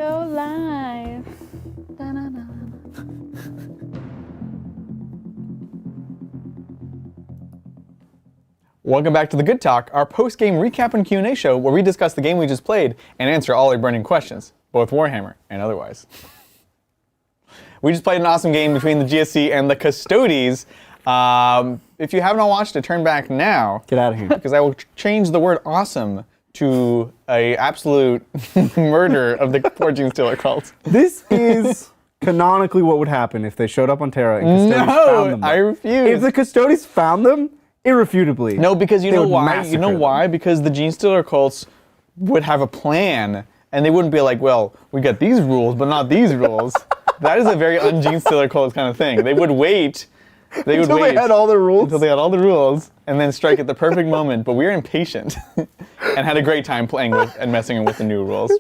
go live. Da-na-na. Welcome back to The Good Talk, our post-game recap and Q&A show where we discuss the game we just played and answer all your burning questions, both Warhammer and otherwise. We just played an awesome game between the GSC and the Custodes. If you haven't all watched it, turn back now. Get out of here. Because I will change the word awesome to a absolute murder of the poor Genestealer cult. This is canonically what would happen if they showed up on Terra and Custodes found them. No, I refuse. If the Custodes found them, irrefutably. No, because you know why? massacre You know why? Because the Genestealer cults would have a plan, and they wouldn't be like, well, we got these rules, but not these rules. That is a very un-Genestealer cult kind of thing. They would wait. They would Until wait they had all the rules. until they had all the rules, and then strike at the perfect moment. But we were impatient, and had a great time playing with and messing with the new rules.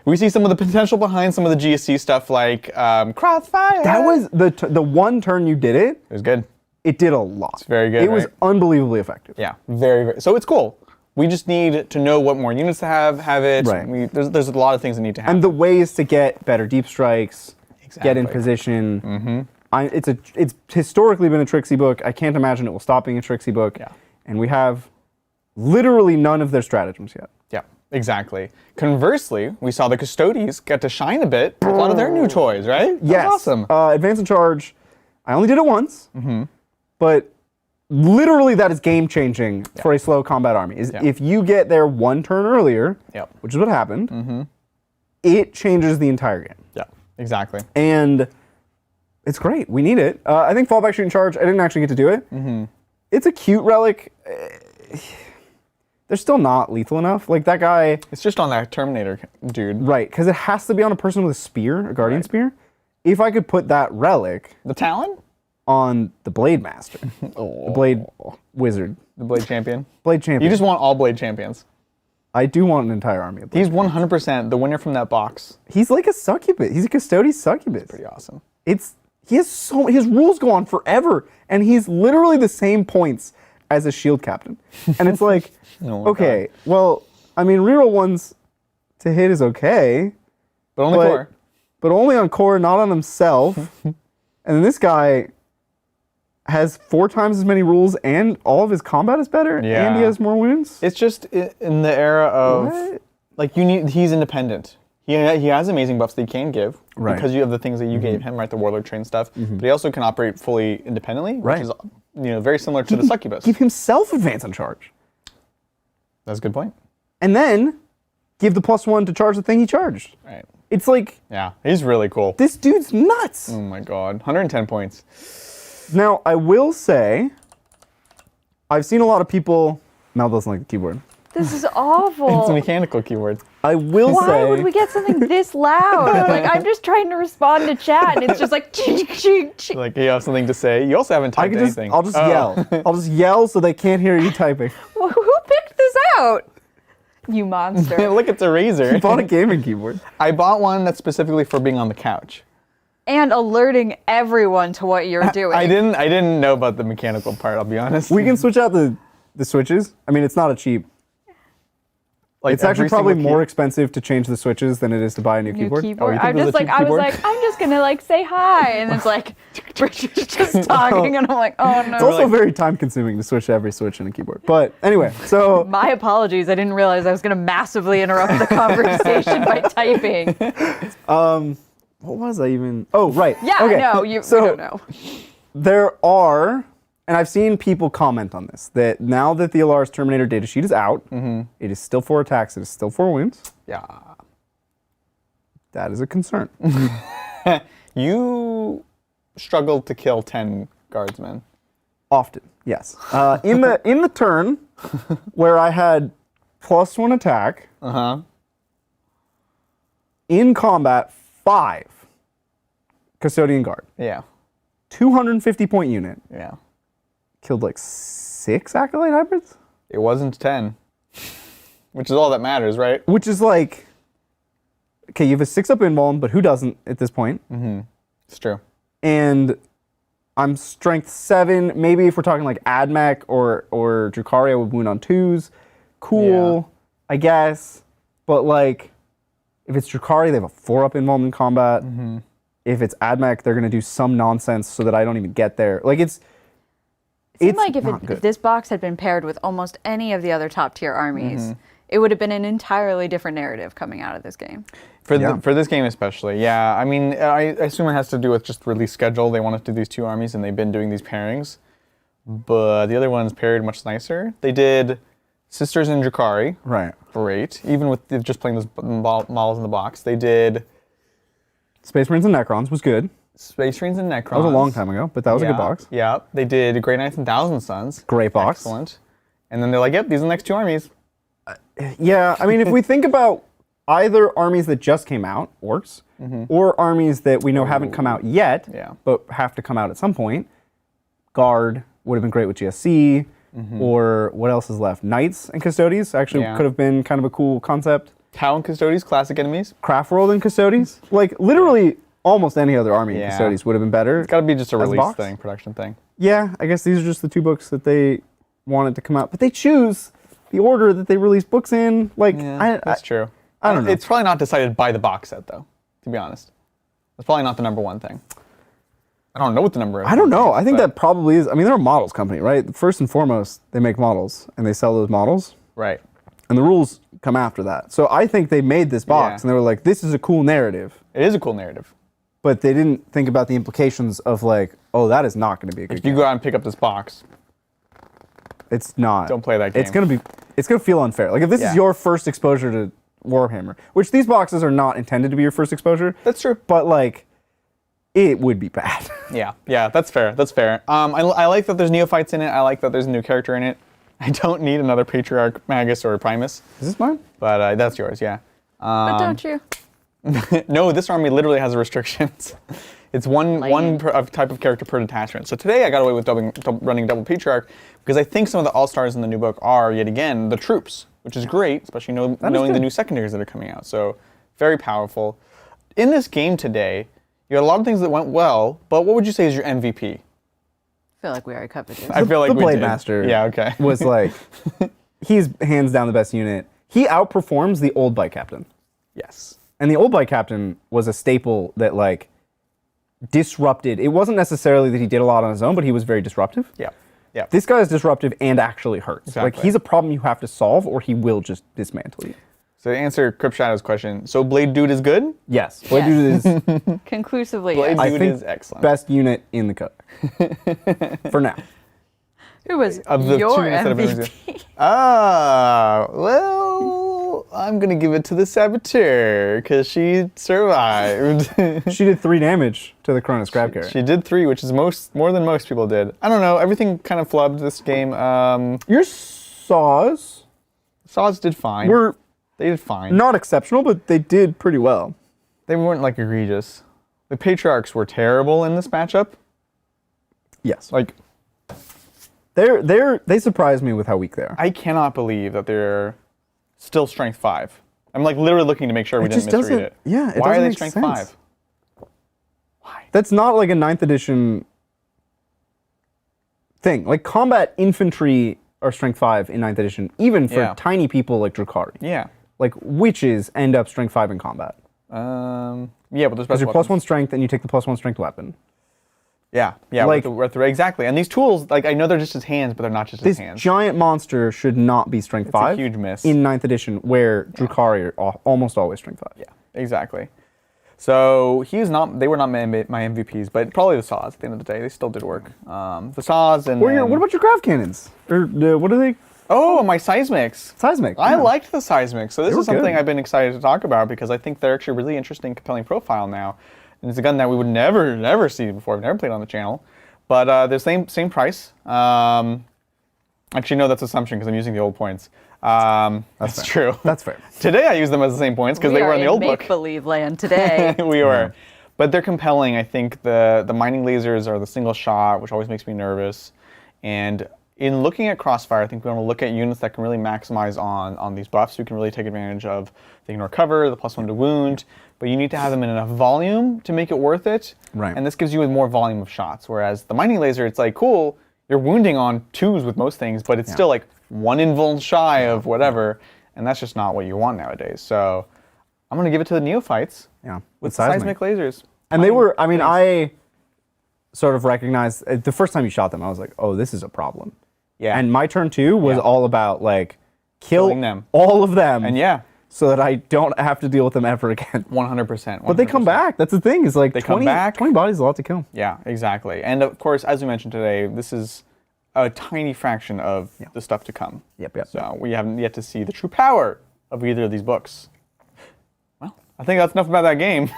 We see some of the potential behind some of the GSC stuff, like Crossfire. That was the one turn you did it. It was good. It did a lot. It's very good, It was right? unbelievably effective. Yeah, very, very. So it's cool. We just need to know what more units to have it. Right. There's a lot of things that need to happen. And the ways to get better deep strikes, get in Exactly. position. Mm-hmm. It's historically been a Trixie book. I can't imagine it will stop being a Trixie book. Yeah. And we have literally none of their stratagems yet. Yeah, exactly. Conversely, we saw the Custodes get to shine a bit with a lot of their new toys, right? That's Yes. awesome. Advance and Charge, I only did it once. But literally that is game-changing for a slow combat army. If you get there one turn earlier, Yep. which is what happened, it changes the entire game. Yeah, exactly. And it's great. We need it. I think Fallback Shooting Charge, I didn't actually get to do it. It's a cute relic. They're still not lethal enough. Like that guy... It's just on that Terminator dude. Right, because it has to be on a person with a spear, a Guardian Spear. If I could put that relic The Talon? on the Blade Master, the Blade Wizard, The Blade Champion? Blade Champion. You just want all Blade Champions. I do want an entire army of Blade. He's 100% the winner from that box. He's like a succubus. He's a Custodes succubus. Pretty awesome. His rules go on forever, and he's literally the same points as a shield captain. And it's like, Oh my okay, well, I mean, reroll ones to hit is okay, But only but, core. but only on core, not on himself. And then this guy has 4 times as many rules, and all of his combat is better, and he Yeah. has more wounds. It's just in the era of, What? like, he's independent. He has amazing buffs that he can give Right. because you have the things that you gave him, right? The Warlord train stuff. But he also can operate fully independently, which Right. is very similar to the Succubus. Give himself advance on charge. That's a good point. And then give the +1 to charge the thing he charged. Right. It's like, Yeah, he's really cool. this dude's nuts. Oh my god, 110 points. Now, I will say, I've seen a lot of people... Mel doesn't like the keyboard. This is It's awful. mechanical keywords. I will Why say... would we get something this loud? Like, I'm just trying to respond to chat, and it's just like, Like, you have something to say. You also haven't I typed could just, anything. I'll just Oh. yell. I'll just yell so they can't hear you typing. Who picked this out? You monster. Look, it's a razor. Bought a gaming keyboard. I bought one that's specifically for being on the couch. And alerting everyone to what you're doing. I didn't know about the mechanical part, I'll be honest. We can switch out the switches. I mean, it's not a cheap. Like, It's actually every probably single more expensive to change the switches than it is to buy a new New keyboard. keyboard. you think I'm there's just a like, cheap I was keyboard? like, I'm just gonna like say hi, and it's like, Richard's just talking, and I'm like, oh no. It's also very time consuming to switch every switch in a keyboard. But anyway, so My apologies. I didn't realize I was gonna massively interrupt the conversation by typing. what was I even? Oh, right. Yeah, okay. no, you don't know. There are, and I've seen people comment on this, that now that the Eldar Terminator datasheet is out, it is still 4 attacks, it is still 4 wounds. Yeah. That is a concern. You struggled to kill 10 guardsmen. Often, yes. In the turn where I had +1 attack, in combat, 5 Custodian Guard, Yeah. 250 point unit, Yeah. killed like 6 Acolyte Hybrids? It wasn't 10. Which is all that matters, right? Which is like, okay, you have a 6-up invuln, but who doesn't at this point? It's true. And I'm strength 7. Maybe if we're talking like Admech or Drukhari, I would wound on 2s. Cool, I guess. But like, If it's Drukhari, they have a 4-up involved in combat. If it's AdMech, they're going to do some nonsense so that I don't even get there. Like, it's seemed like not if this box had been paired with almost any of the other top tier armies, it would have been an entirely different narrative coming out of this game. For this game especially, yeah. I mean, I assume it has to do with just release schedule. They wanted to do these two armies, and they've been doing these pairings. But the other one's paired much nicer. They did Sisters and Drukhari. right. Great. Even with just playing those models in the box. They did Space Marines and Necrons was good. Space Marines and Necrons. That was a long time ago, but that was a good box. Yeah. They did Grey Knights and Thousand Suns. Great box. Excellent. And then they're like, yep, these are the next two armies. Yeah, I mean, if we think about either armies that just came out, orcs, or armies that we know haven't come out yet, but have to come out at some point, Guard would have been great with GSC, or what else is left? Knights and Custodes actually could have been kind of a cool concept. Tau and Custodes, classic enemies. Craft World and Custodes. Like, literally almost any other army in Custodes would have been better. It's got to be just a release thing, production thing. Yeah, I guess these are just the two books that they wanted to come out. But they choose the order that they release books in. Like, That's true. I don't know. It's probably not decided by the box set, though, to be honest. That's probably not the number one thing. I don't know what the number is. I don't know. I think that probably is. I mean, they're a models company, right? First and foremost, they make models, and they sell those models. Right. And the rules come after that. So I think they made this box, and they were like, this is a cool narrative. It is a cool narrative. But they didn't think about the implications of like, oh, that is not going to be a good game. If you go out and pick up this box, it's not. Don't play that game. It's going to feel unfair. Like, if this is your first exposure to Warhammer, which these boxes are not intended to be your first exposure. That's true. But, like, it would be bad. Yeah, that's fair. That's fair. I like that there's neophytes in it. I like that there's a new character in it. I don't need another Patriarch, Magus, or Primus. Is this mine? But that's yours, yeah. But don't you? No, this army literally has restrictions. It's one type of character per detachment. So today I got away with running double Patriarch because I think some of the all-stars in the new book are, yet again, the troops, which is great, especially knowing the new secondaries that are coming out. So very powerful. In this game today, you had a lot of things that went well, but what would you say is your MVP? I feel like we already covered this. I feel like the we Blade did. Master was like, he's hands down the best unit. He outperforms the old Bike Captain. Yes. And the old Bike Captain was a staple that, like, disrupted. It wasn't necessarily that he did a lot on his own, but he was very disruptive. Yeah. This guy is disruptive and actually hurts. Exactly. Like, he's a problem you have to solve, or he will just dismantle you. So to answer Crypt Shadow's question, so Blade Dude is good? Yes. Blade Dude is conclusively Blade yes. Dude is excellent. Best unit in the code. For now. Who was of the your two units that have been MVP? Well, I'm going to give it to the Saboteur because she survived. She did 3 damage to the Cronus Crab Carrier. She did 3, which is more than most people did. I don't know. Everything kind of flubbed this game. Your Saws did fine. They did fine. Not exceptional, but they did pretty well. They weren't, like, egregious. The Patriarchs were terrible in this matchup. Yes. Like, they surprised me with how weak they are. I cannot believe that they're still strength 5. I'm, like, literally looking to make sure we didn't misread it. Yeah, it Why are doesn't they make strength sense. 5? Why? That's not like a 9th edition thing. Like, combat infantry are strength 5 in 9th edition, even for tiny people like Drukhari. Yeah. Like, witches end up strength 5 in combat. Yeah, but there's Because you're +1 strength and you take the +1 strength weapon. Yeah, like, exactly. And these tools, like, I know they're just his hands, but they're not just his hands. This giant monster should not be strength 5. It's a huge miss. In 9th edition, where Drukhari are almost always strength 5. Yeah, exactly. So they were not my MVPs, but probably the Saws at the end of the day. They still did work. The Saws and... What about your grav cannons? Or what are they? Oh, my Seismics. Seismic. I liked the Seismics. So this is something good. I've been excited to talk about because I think they're actually really interesting, compelling profile now. And it's a gun that we would never see before. I've never played on the channel. But they're same price. Actually, no, that's assumption because I'm using the old points. That's true. That's fair. Today I use them as the same points because they were in the old book. Make-believe land today. We were. But they're compelling. I think the mining lasers are the single shot, which always makes me nervous. And in looking at Crossfire, I think we want to look at units that can really maximize on these buffs, who can really take advantage of the ignore cover, the +1 to wound, but you need to have them in enough volume to make it worth it. Right. And this gives you more volume of shots, whereas the mining laser, it's like, cool, you're wounding on 2s with most things, but it's still like 1 invuln shy of whatever, and that's just not what you want nowadays. So I'm going to give it to the neophytes. Yeah. With seismic lasers. And they were, I mean, I sort of recognized, the first time you shot them, I was like, oh, this is a problem. Yeah. And my turn 2 was all about, like, Killing them. all of them. And yeah. So that I don't have to deal with them ever again. 100%. But they come back. That's the thing. Is like They 20, come back. 20 bodies is a lot to kill. Yeah, exactly. And of course, as we mentioned today, this is a tiny fraction of the stuff to come. Yep. So we haven't yet to see the true power of either of these books. Well, I think that's enough about that game.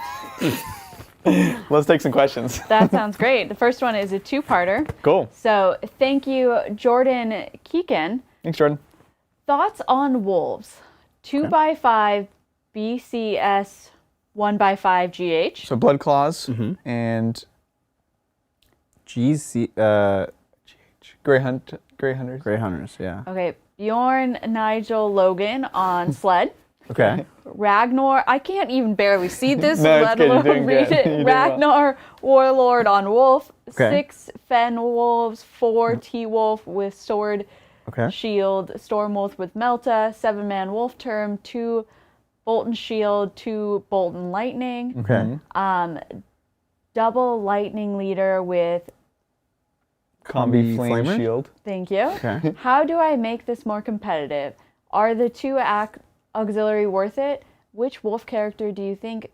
Let's take some questions. That sounds great. The first one is a 2-parter. Cool. So thank you, Jordan Keegan. Thanks, Jordan. Thoughts on wolves? 2x5 BCS 1x5 GH. So Blood Claws and GC, Grey Hunters. Grey Hunters, yeah. Okay, Bjorn Nigel Logan on sled. Okay. Ragnar, I can't even barely see this, No, let it's good. You're alone doing read good. You're it. doing well. Ragnar, Warlord on wolf. Okay. 6 Fen wolves, 4 T-wolf with sword. Okay. Shield, Storm Wolf with Melta, 7-man Wolf Term, 2 Bolton Shield, 2 Bolton Lightning. Okay. Double Lightning Leader with, Combi Flame Flamer? Shield. thank you. Okay. How do I make this more competitive? Are the 2 auxiliary worth it? Which wolf character do you think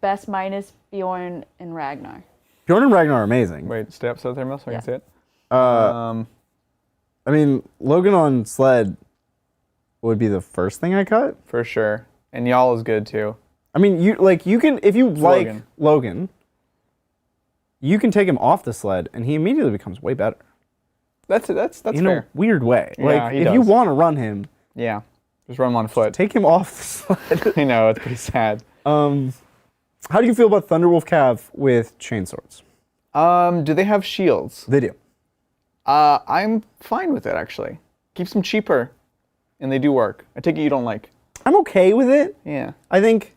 best minus Bjorn and Ragnar? Bjorn and Ragnar are amazing. Wait, stay up so there, Mel, so I can see it. I mean, Logan on sled would be the first thing I cut. For sure. And y'all is good too. I mean, you can if you like Logan, you can take him off the sled and he immediately becomes way better. That's In fair. a weird way. Yeah, Like he if you does. want to run him, Yeah. Just run him on foot. take him off the sled. I know, it's pretty sad. How do you feel about Thunderwolf Cav with chainswords? Do they have shields? They do. I'm fine with it actually. Keeps them cheaper, and they do work. I take it you don't like. I'm okay with it. Yeah. I think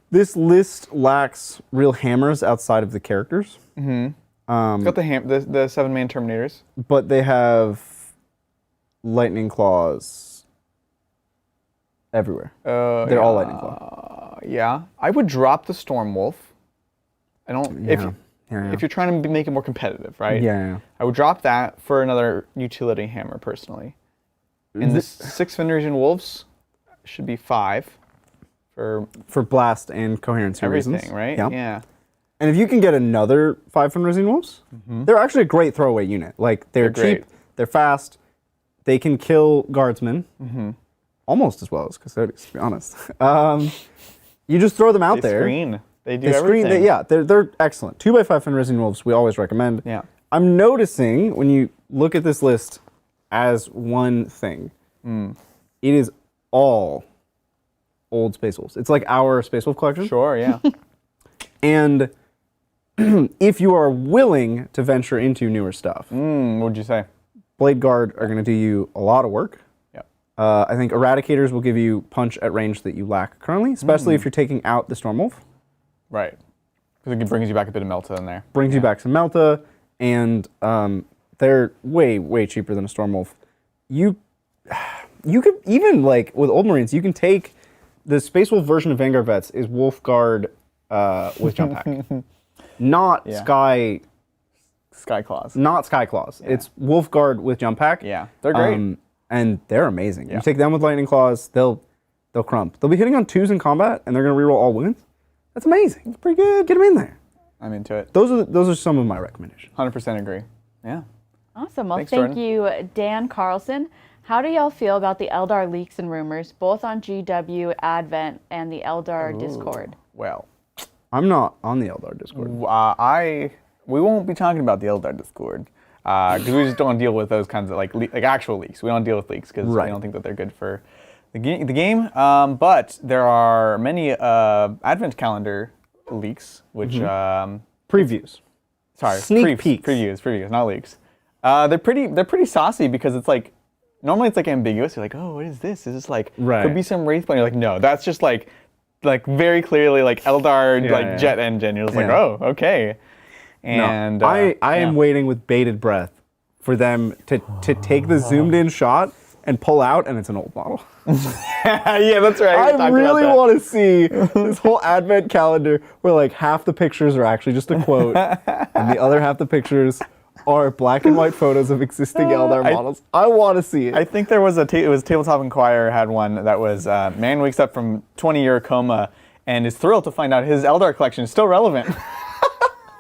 this list lacks real hammers outside of the characters. It's got the 7-man Terminators. But they have lightning claws everywhere. They're all lightning claw. Yeah. I would drop the Storm Wolf. I don't. If you're trying to make it more competitive, right? Yeah. I would drop that for another utility hammer personally. And the 6 Fenrisian Wolves should be 5 for blast and coherency everything, reasons. right? Yeah. And if you can get another 5 Fenrisian Wolves, they're actually a great throwaway unit. Like they're cheap, great. they're fast, they can kill guardsmen almost as well as Custodes, to be honest. You just throw them out there. Screen. They do They everything. screen. They're excellent. 2x5 Fenrisian Wolves we always recommend. Yeah. I'm noticing when you look at this list as one thing, it is all old Space Wolves. It's like our Space Wolf collection. Sure, yeah. And if you are willing to venture into newer stuff, What'd you say? Blade Guard are going to do you a lot of work. Yep. I think Eradicators will give you punch at range that you lack currently, especially if you're taking out the Storm Wolf. Right. Because it brings you back a bit of Melta in there. Brings you back some Melta, and they're way, way cheaper than a Storm Wolf. You could, even like with Old Marines, you can take the Space Wolf version of Vanguard Vets is Wolf Guard with Jump Pack. Not Sky Claws. Not Sky Claws. Yeah. It's Wolf Guard with Jump Pack. Yeah, they're great. And they're amazing. Yeah. You take them with Lightning Claws, they'll crump. They'll be hitting on 2s in combat, and they're going to reroll all wounds. That's amazing. It's pretty good. Get them in there. I'm into it. Those are some of my recommendations. 100% agree. Yeah. Awesome. Well, Thanks, thank Jordan. you, Dan Carlson. How do y'all feel about the Eldar leaks and rumors, both on GW, Advent, and the Eldar Discord? Well, I'm not on the Eldar Discord. we won't be talking about the Eldar Discord because we just don't deal with those kinds of like actual leaks. We don't deal with leaks because we don't think that they're good for the game. But there are many Advent calendar leaks, which Previews. sorry, Sneak peeks. previews, not leaks. They're pretty saucy because it's like normally it's like ambiguous. You're like, oh, what is this? Is this like could be some Wraith? But you're like, no, that's just like very clearly like Eldar jet engine. You're just like, oh, okay. And I am waiting with bated breath for them to take the zoomed in shot and pull out, and it's an old model. Yeah, that's right. I really want to see this whole advent calendar where like half the pictures are actually just a quote, and the other half the pictures are black and white photos of existing Eldar models. I want to see it. I think there was it was Tabletop Inquirer had one that was man wakes up from 20-year coma and is thrilled to find out his Eldar collection is still relevant.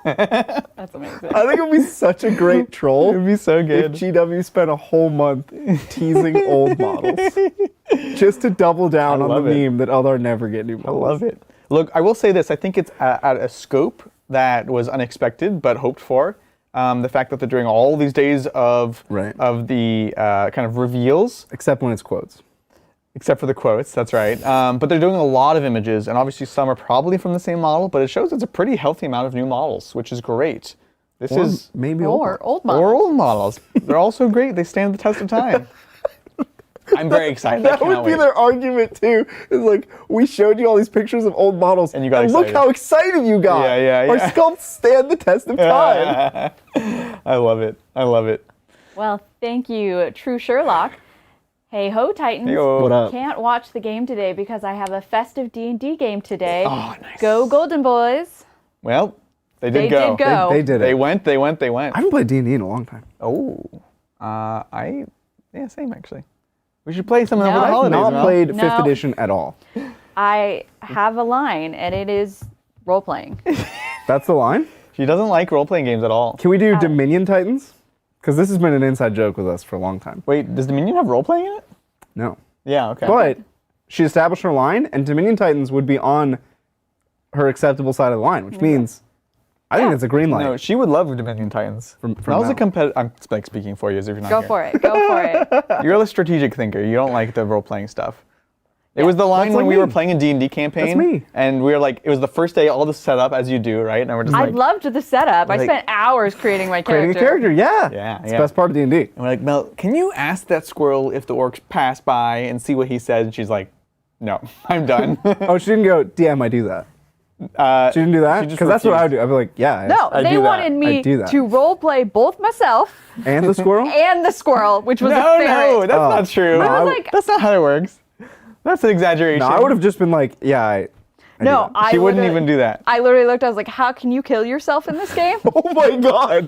That's amazing. I think it would be such a great troll. It would be so good. If GW spent a whole month teasing old models just to double down on the meme that Eldar never get new models. I love it. Look, I will say this. I think it's at a scope that was unexpected but hoped for. The fact that they're doing all these days of the kind of reveals. Except when it's quotes. Except for the quotes, that's right. But they're doing a lot of images, and obviously some are probably from the same model, but it shows it's a pretty healthy amount of new models, which is great. This is maybe old models. Or old models. They're also great. They stand the test of time. I'm very excited. That would be their argument too. Is like, we showed you all these pictures of old models, and you got look how excited you got. Yeah. Our sculpts stand the test of time. I love it. I love it. Well, thank you, True Sherlock. Hey ho, Titans. Hey-o. What up? Can't watch the game today because I have a festive D&D game today. Oh, nice. Go Golden Boys. Well, they did They go. did go. They did it. They went. I haven't played D&D in a long time. Oh. Same actually. We should play some over the No. holidays. Not Mel. played No. 5th edition at all. I have a line, and it is role-playing. That's the line? She doesn't like role-playing games at all. Can we do Dominion Titans? Because this has been an inside joke with us for a long time. Wait, does Dominion have role-playing in it? No. Yeah, okay. But she established her line, and Dominion Titans would be on her acceptable side of the line, which means I think it's a green light. No, she would love Dominion Titans. From Mel's a Mel. competitor. I'm like speaking for you as if you're not Go here. for it. Go for it. You're a strategic thinker. You don't like the role-playing stuff. It was the line That's when like we me. were playing a D&D campaign. That's me. And we were like, it was the first day, all the setup as you do, right? And we're just I like, loved the setup. I like- spent hours creating my character. Creating a character, yeah. Yeah, It's yeah. the best part of D&D. and we're like, Mel, can you ask that squirrel if the orcs pass by and see what he says? And she's like, no, I'm done. Oh, she didn't go, DM, I do that. She didn't do that? she just Because that's what I would refused. do. I'd be like, yeah. No, I they do that. wanted me I do that. to role-play both myself And the squirrel? and the squirrel, which was a no, ferret. that's not true. No, I was like- that's not how it works. That's an exaggeration. No, I would have just been like, yeah, I do No, that. She wouldn't literally- even do that. I literally looked, I was like, how can you kill yourself in this game? Oh my god.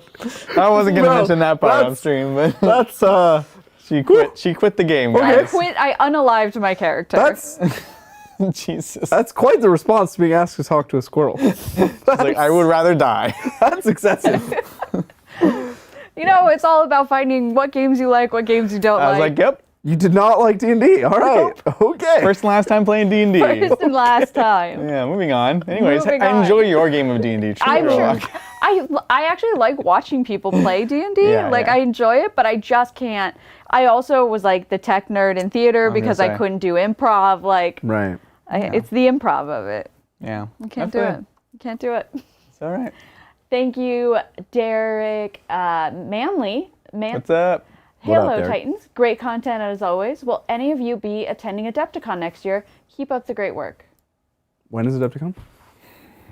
I wasn't going to No, mention that part on that's- stream, but That's, she quit. She quit the game, I guys. quit, I unalived my character. Jesus. that's quite the response to being asked to talk to a squirrel. It's like, I would rather die. That's excessive. You know, it's all about finding what games you like, what games you don't I was like, yep. You did not like D&D. All right. Okay. First and last time playing D&D. First and last time. Yeah, moving on. Anyways, Moving on. enjoy your game of D&D. True I'm Sherlock. sure. I actually like watching people play D&D. Yeah, like, yeah. I enjoy it, but I just can't. I also was like the tech nerd in theater gonna because I say. couldn't do improv. Like, Right. it's the improv of it. Yeah. I can't That's do it. Can't do it. It's all right. Thank you, Derek Manley. What's up? What up, Hello, Derek? Titans. Great content as always. Will any of you be attending Adepticon next year? Keep up the great work. When is Adepticon?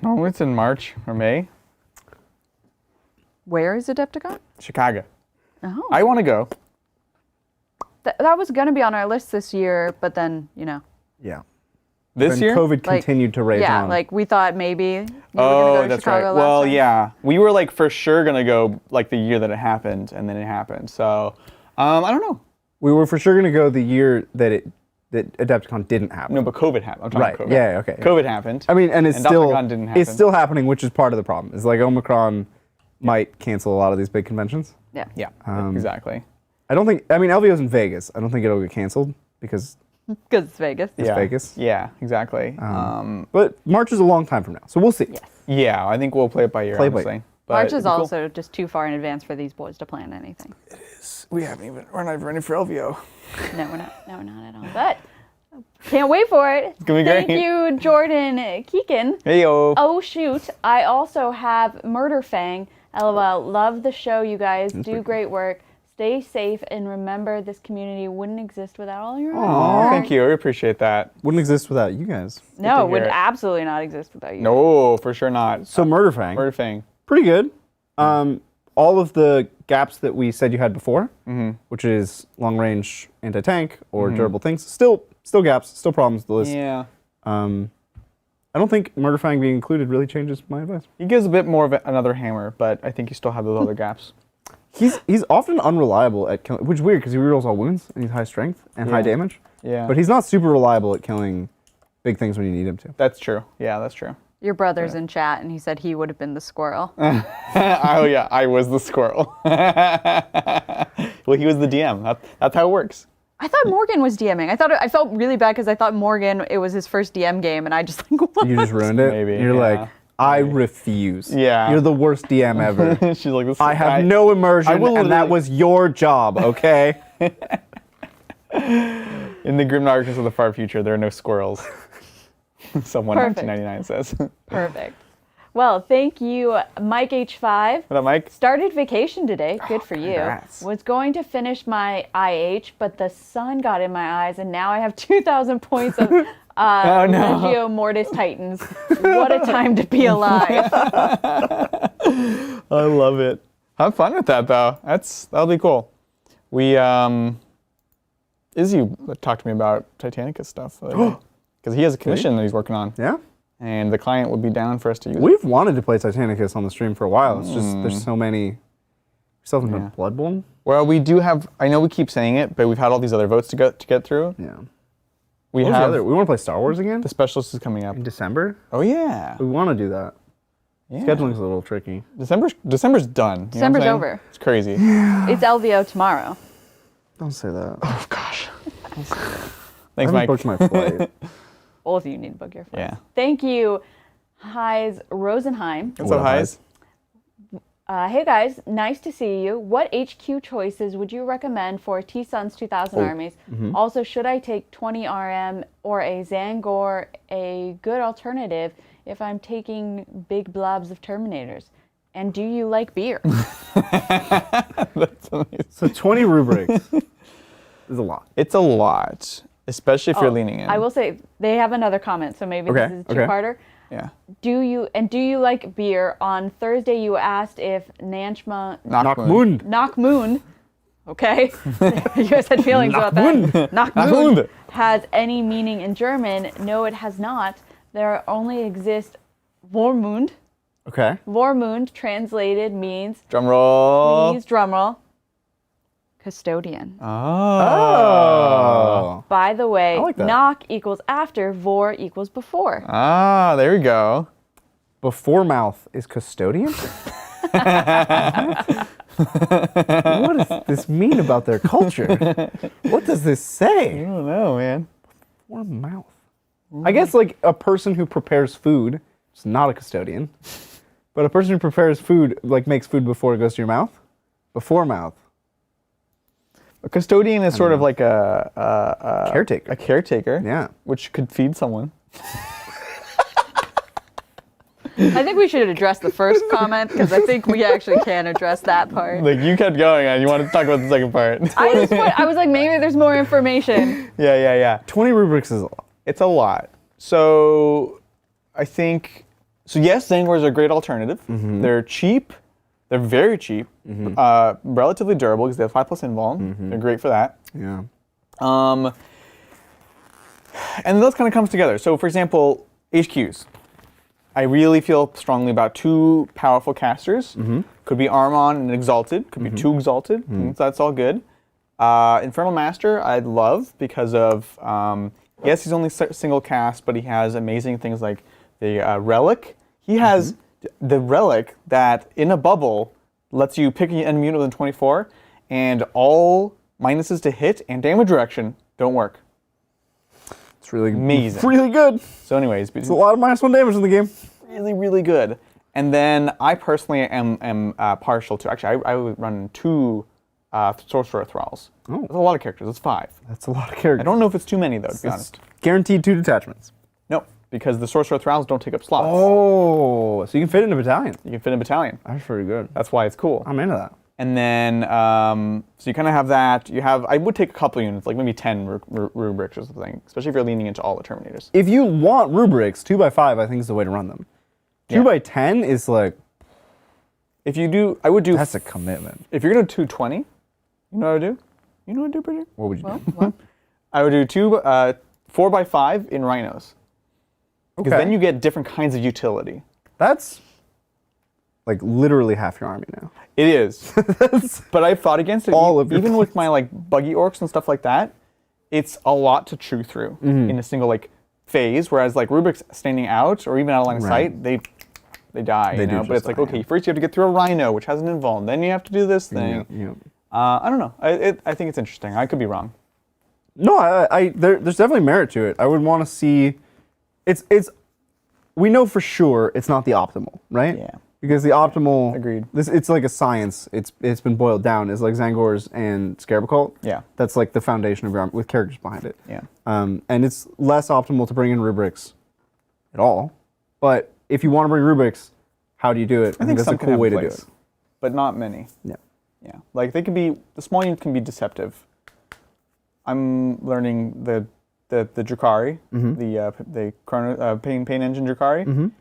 Oh, it's in March or May. Where is Adepticon? Chicago. Oh. I want to go. That was going to be on our list this year, but then, you know. Yeah. This Then year? COVID Like, continued to rage Yeah, on. like we thought maybe you were going to Oh, go to that's Chicago right. last Well, time. yeah. We were like for sure going to go like the year that it happened, and then it happened. So, I don't know. we were for sure going to go the year that Adepticon didn't happen. No, but COVID happened. I'm talking Right. about COVID. Yeah, okay. COVID happened. I mean, and it's still Adepticon didn't happen. it's still happening, which is part of the problem. It's like Omicron might cancel a lot of these big conventions. Yeah. Yeah, exactly. I don't think. I mean, LVO's in Vegas. I don't think it'll get canceled because Because it's Vegas. it's Yeah. Vegas. Yeah, exactly. But March is a long time from now, so we'll see. Yes. Yeah, I think we'll play it by ear, Play it by honestly. ear. But March it'd is be cool. also just too far in advance for these boys to plan anything. We're not even ready for LVO. No, we're not. No, we're not at all. But can't wait for it. It's gonna be Thank great. you, Jordan Keegan. Hey, yo. Oh shoot! I also have Murder Fang. LOL. Love the show, you guys. Do great work. Stay safe and remember, this community wouldn't exist without all your Aw, thank you. I appreciate that. Wouldn't exist without you guys. No, to would hear it. absolutely not exist without you. No, for sure not. So Murder Fang, Murder Fang. pretty good. all of the gaps that we said you had before, which is long range anti-tank or durable things, still gaps, still problems with the list. Yeah. I don't think murderfying being included really changes my advice. He gives a bit more of another hammer, but I think you still have those other gaps. He's often unreliable at killing, which is weird because he rerolls all wounds and he's high strength and high damage. Yeah. But he's not super reliable at killing big things when you need him to. That's true. Yeah, that's true. Your brother's in chat, and he said he would have been the squirrel. Oh yeah, I was the squirrel. Well, he was the DM. That's how it works. I thought Morgan was DMing. I felt really bad because I thought Morgan, it was his first DM game, and I just like, what? You just ruined it? Maybe, You're yeah. like, I refuse. Yeah. You're the worst DM ever. She's like, this I have no immersion, and that was your job, okay? In the grim darkness of the far future, there are no squirrels. Someone in Perfect. 1999 says. Perfect. Well, thank you, Mike H5. What up, Mike? Started vacation today. Good for you. congrats. Was going to finish my IH, but the sun got in my eyes, and now I have 2,000 points of Legio Mortis Titans. What a time to be alive. I love it. Have fun with that, though. That'll be cool. We, Izzy talked to me about Titanicus stuff. Because he has a commission that he's working on. Yeah? And the client would be down for us to use it. We've wanted to play Titanicus on the stream for a while. It's just, there's so many. We still haven't done Bloodborne? Well, we do have, I know we keep saying it, but we've had all these other votes to get through. Yeah. We What was the have, other? We want to play Star Wars again? the specialist is coming up. In December? Oh, yeah. We want to do that. Yeah. Scheduling's a little tricky. December's done. You know what I'm December's saying? over. It's crazy. It's LVO tomorrow. Don't say that. Oh, gosh. Thanks, I haven't Mike. booked my flight. Both of you need to book your flights. Yeah. Thank you, Heis Rosenheim. What's up, Heis? Hey guys, nice to see you. What HQ choices would you recommend for T-Sun's 2000 armies? Also, should I take 20 RM or a Zangor a good alternative if I'm taking big blobs of Terminators? And do you like beer? That's amazing. So 20 rubrics is a lot. It's a lot, especially if you're leaning in. I will say they have another comment, so maybe this is a two-parter. Yeah. Do you like beer? On Thursday, you asked if Nanchma Knockmund. Knockmoon, okay, you guys had feelings about that. Knockmoon has any meaning in German? No, it has not. There only exists Vormund. Okay. Vormund translated means, Drum roll. please drumroll, custodian. Oh. By the way, I like that. knock equals after, vor equals before. Ah, there we go. Before mouth is custodian? What does this mean about their culture? What does this I say? don't know, man. Before mouth. I guess like a person who prepares food is not a custodian. But a person who prepares food, like makes food before it goes to your mouth? Before mouth. A custodian is sort of like a Caretaker. A caretaker. Yeah. Which could feed someone. I think we should address the first comment because I think we actually can address that part. Like you kept going and you wanted to talk about the second part. I was like, maybe there's more information. Yeah. 20 rubrics is a lot. It's a lot. So I think, so yes, Zangors are a great alternative. They're cheap. They're very cheap. Relatively durable because they have 5+ invuln. They're great for that. Yeah. And those kind of comes together. So for example, HQs. I really feel strongly about 2 powerful casters. Could be Armon and Exalted. Could be 2 Exalted. That's all good. Infernal Master I'd love because of, yes, he's only single cast, but he has amazing things like the Relic. He has the Relic that in a bubble lets you pick an enemy unit within 24 and all minuses to hit and damage reduction don't work. It's really Amazing. Really good. So anyways, It's a lot of -1 damage in the game. really, really good. And then I personally am partial to, actually I would run 2 Sorcerer Thralls. Oh. That's a lot of characters, that's 5. That's a lot of characters. I don't know if it's too many though, to be It's honest. guaranteed 2 detachments. No, because the Sorcerer Thralls don't take up slots. Oh, so you can fit in a battalion. You can fit in a battalion. That's pretty good. That's why it's cool. I'm into that. And then, so you kind of have that. You have, I would take a couple units, like maybe 10 rubrics or something, especially if you're leaning into all the Terminators. If you want rubrics, 2x5 I think is the way to run them. 2x10 is like If you do, I would do. That's a commitment. If you're gonna do 220, you know what I do? You know what I do, Bridget? What would you do? Well, I would do 4x5 in rhinos. Because then you get different kinds of utility. That's like literally half your army now. It is. But I've fought against it. All of your even with my like buggy orcs and stuff like that, it's a lot to chew through in a single like phase. Whereas like Rubrics standing out or even out of line of sight, they die. They you know? do But it's just like, die, okay, first you have to get through a rhino, which has an invuln. Then you have to do this thing. Yeah. I don't know. I think it's interesting. I could be wrong. No, there's definitely merit to it. I would want to see. It's. We know for sure it's not the optimal, right? Yeah. Because the optimal. Agreed. It's like a science. It's been boiled down. It's like Zangors and Scarab Cult. Yeah. That's like the foundation of your army with characters behind it. Yeah. And it's less optimal to bring in rubrics at all. But if you want to bring rubrics, how do you do it? I think that's a cool way to do it. But not many. Yeah. Yeah. Like they can be, the small units can be deceptive. I'm learning the Drukhari, the Chrono, Pain Engine Drukhari. And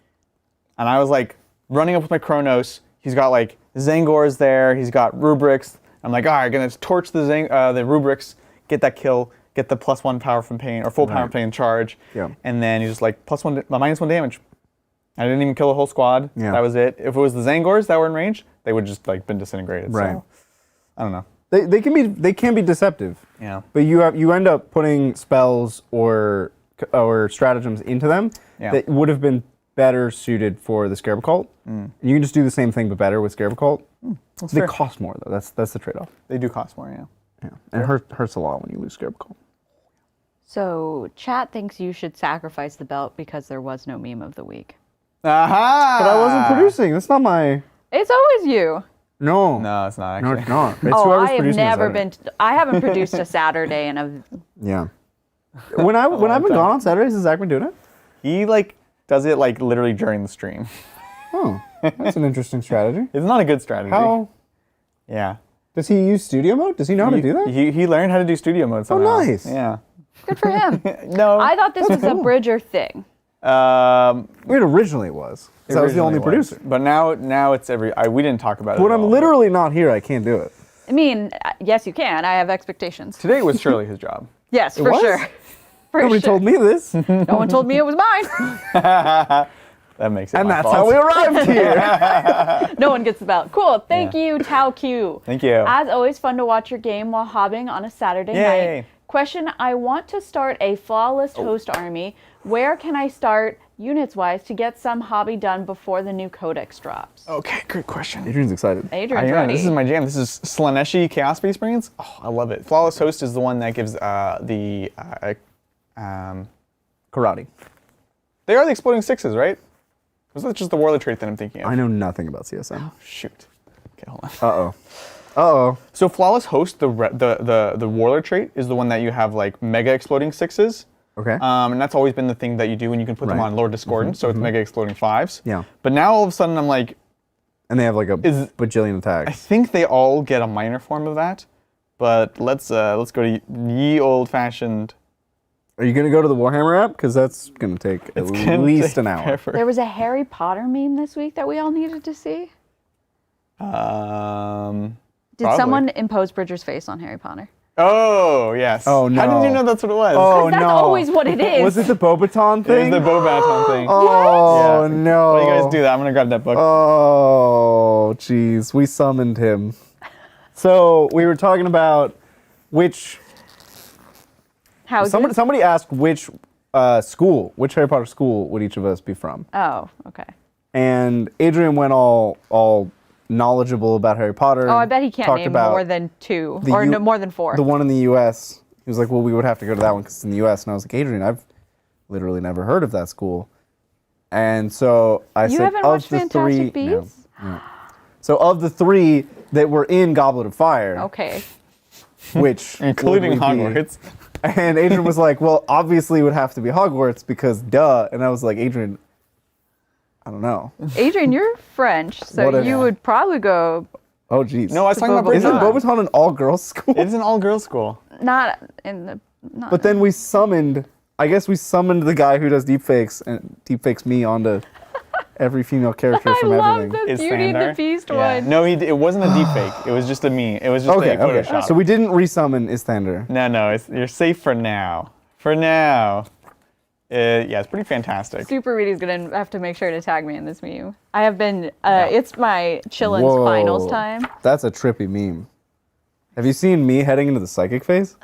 I was like running up with my Chronos. He's got like Zangors there. He's got rubrics. I'm like, all right, gonna torch the rubrics, get that kill, get the +1 power from Pain or full power from Pain charge. Yeah. And then he's just like -1 damage. I didn't even kill a whole squad. Yeah. That was it. If it was the Zangors that were in range, they would just like been disintegrated. Right. So, I don't know. They can be deceptive. Yeah. But you end up putting spells or stratagems into them that would have been better suited for the Scarab Cult. And you can just do the same thing but better with Scarab Cult. They fair. cost more though. That's the trade-off. They do cost more, yeah. Yeah. And it hurts a lot when you lose Scarab Cult. So chat thinks you should sacrifice the belt because there was no meme of the week. Aha! But I wasn't producing. That's not my. It's always you. No. No, it's not No, actually. it's not. It's Oh, whoever's I have producing never the Saturday. I haven't produced a Saturday in a. Yeah. When I've been gone on Saturdays, has Zach been doing it? He like does it like literally during the stream. Oh, that's an interesting strategy. It's not a good strategy. How Yeah. does he use studio mode? Does he know how to do that? He learned how to do studio mode somehow. nice. Yeah. Good for him. No. I thought this was a Bridger thing. It originally was. 'Cause I was the only originally was. producer. But now it's we didn't talk about it. When at I'm all. literally not here, I can't do it. I mean, yes, you can. I have expectations. Today was surely his job. Yes, for was? sure. For Nobody sure. told me this. No one told me it was mine. That makes it And my that's fault. how we arrived here. No one gets the belt. Cool. Thank you, Tao Q. Thank you. As always, fun to watch your game while hobbing on a Saturday Yay. night. Question, I want to start a flawless host army. Where can I start, units-wise, to get some hobby done before the new codex drops? Okay, great question. Adrian's excited. Adrian's Yeah, ready. this is my jam. This is Slaneshi Chaos Space Marines. Oh, I love it. Flawless Host is the one that gives the Karate. they are the exploding sixes, right? Or is that just the warlord trait that I'm thinking of? I know nothing about CSM. Shoot. Okay, hold on. Uh-oh. Uh-oh. So Flawless Host, the warlord trait, is the one that you have like mega exploding sixes. Okay. And that's always been the thing that you do when you can put them Right. on Lord Discordant, so it's mega exploding fives. Yeah. But now all of a sudden I'm like, And they have like a bajillion I attacks. think they all get a minor form of that. But let's go to ye old fashioned. Are you going to go to the Warhammer app? Because that's going to take at least an hour. There was a Harry Potter meme this week that we all needed to see. Did Probably. someone impose Bridger's face on Harry Potter? Oh, yes. Oh, no. How did you know that's what it was? Oh, That's no. always what it is. Was it the Bobaton It thing? was the Bobaton thing. Oh, Yeah. no. While you guys do that, I'm going to grab that book. Oh, jeez. We summoned him. So we were talking about which... Houses? Somebody asked which which Harry Potter school would each of us be from. Oh, okay. And Adrian went all knowledgeable about Harry Potter. Oh, I bet he can't talked name about more than two, the or U- no, more than four. the one in the U.S. He was like, well, we would have to go to that one because it's in the U.S. And I was like, Adrian, I've literally never heard of that school. And so I You said, haven't of watched the Fantastic three, Beasts? No. So of the three that were in Goblet of Fire, Okay. which Including would we be? Hogwarts. And Adrian was like, well, obviously it would have to be Hogwarts because duh. And I was like, Adrian, I don't know. Adrian, you're French, so What if- you would probably go Oh, geez. No, I was talking about Bobaton. Isn't Bobaton. Bobaton an all-girls school? It is an all-girls school. not in the. Not But then we summoned, I guess we summoned the guy who does deepfakes and deepfakes me onto every female character I from love everything. the Is Beauty and the Sandar? Beast Yeah. one. No, it wasn't a deep fake. It was just a meme. It was just Okay, a Photoshop. okay. So we didn't resummon Isthander. No, you're safe for now. For now. Yeah, it's pretty fantastic. Super Reedy's gonna have to make sure to tag me in this meme. I have been. It's my Chillins finals time. That's a trippy meme. Have you seen me heading into the psychic phase?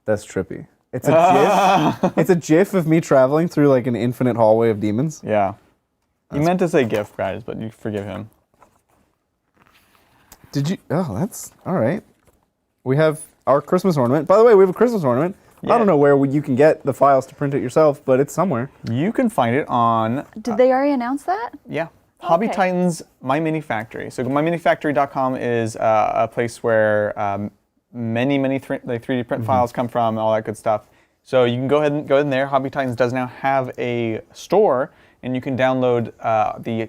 That's trippy. It's a GIF. It's a GIF of me traveling through like an infinite hallway of demons. Yeah. You meant to say GIF, guys, but you forgive him. Did you? Oh, that's all right. We have our Christmas ornament. By the way, we have a Christmas ornament. Yeah. I don't know where you can get the files to print it yourself, but it's somewhere. You can find it on... Did they already announce that? Yeah. Hobby Okay. Titans My Mini Factory. So myminifactory.com is a place where many 3D print files come from and all that good stuff. So you can go ahead and go in there. Hobby Titans does now have a store, and you can download the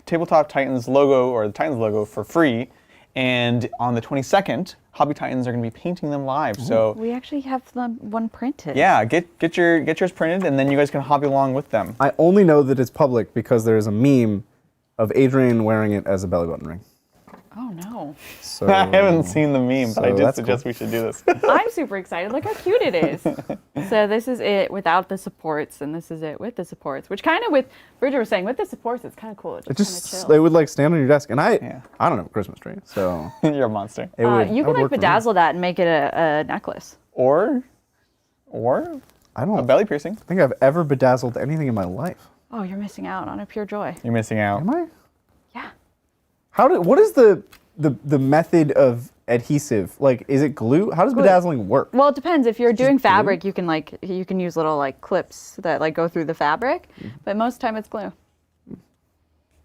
Tabletop Titans logo or the Titans logo for free. And on the 22nd, Hobby Titans are going to be painting them live. So We actually have one printed. yeah, get yours printed, and then you guys can hobby along with them. I only know that it's public because there is a meme of Adrian wearing it as a belly button ring. Oh no. So I haven't seen the meme, but I so did that's suggest cool. we should do this. I'm super excited. Look how cute it is. So this is it without the supports, and this is it with the supports. Which kind of, with Bridget was saying, with the supports, it's kind of cool. It It just just kind it would like stand on your desk, and I don't have a Christmas tree, so You're a monster. it would. You that can would like work for me. bedazzle that and make it a necklace. Or I a don't belly piercing. think I've ever bedazzled anything in my life. Oh, you're missing out on a pure joy. You're missing out. Am I? Yeah. What is the method of adhesive? Like, is it glue? How does bedazzling work? Well, it depends. If you're doing glue? fabric, you can use little like clips that like go through the fabric, but most of the time it's glue.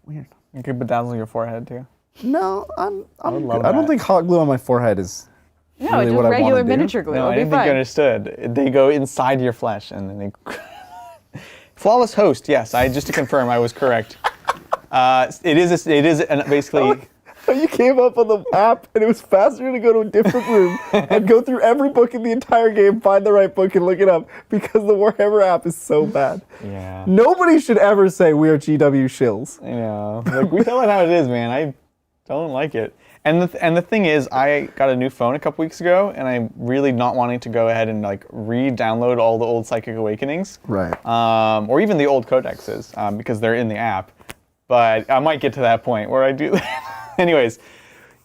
Weird. You could bedazzle your forehead too. No, I'm would love good. I don't that. think hot glue on my forehead is. No, Really it's what just I wanna regular do? miniature glue. No, It'll I be didn't think you fine. understood. They go inside your flesh, and then they. Flawless host. Yes, just to confirm, I was correct. It is basically. You came up on the app, and it was faster to go to a different room and go through every book in the entire game, find the right book, and look it up because the Warhammer app is so bad. Yeah. Nobody should ever say we are GW shills. You know, like we tell it how it is, man. I don't like it. And the thing is, I got a new phone a couple weeks ago, and I'm really not wanting to go ahead and like re-download all the old Psychic Awakenings, Right. or even the old codexes, because they're in the app. But I might get to that point where I do that. Anyways,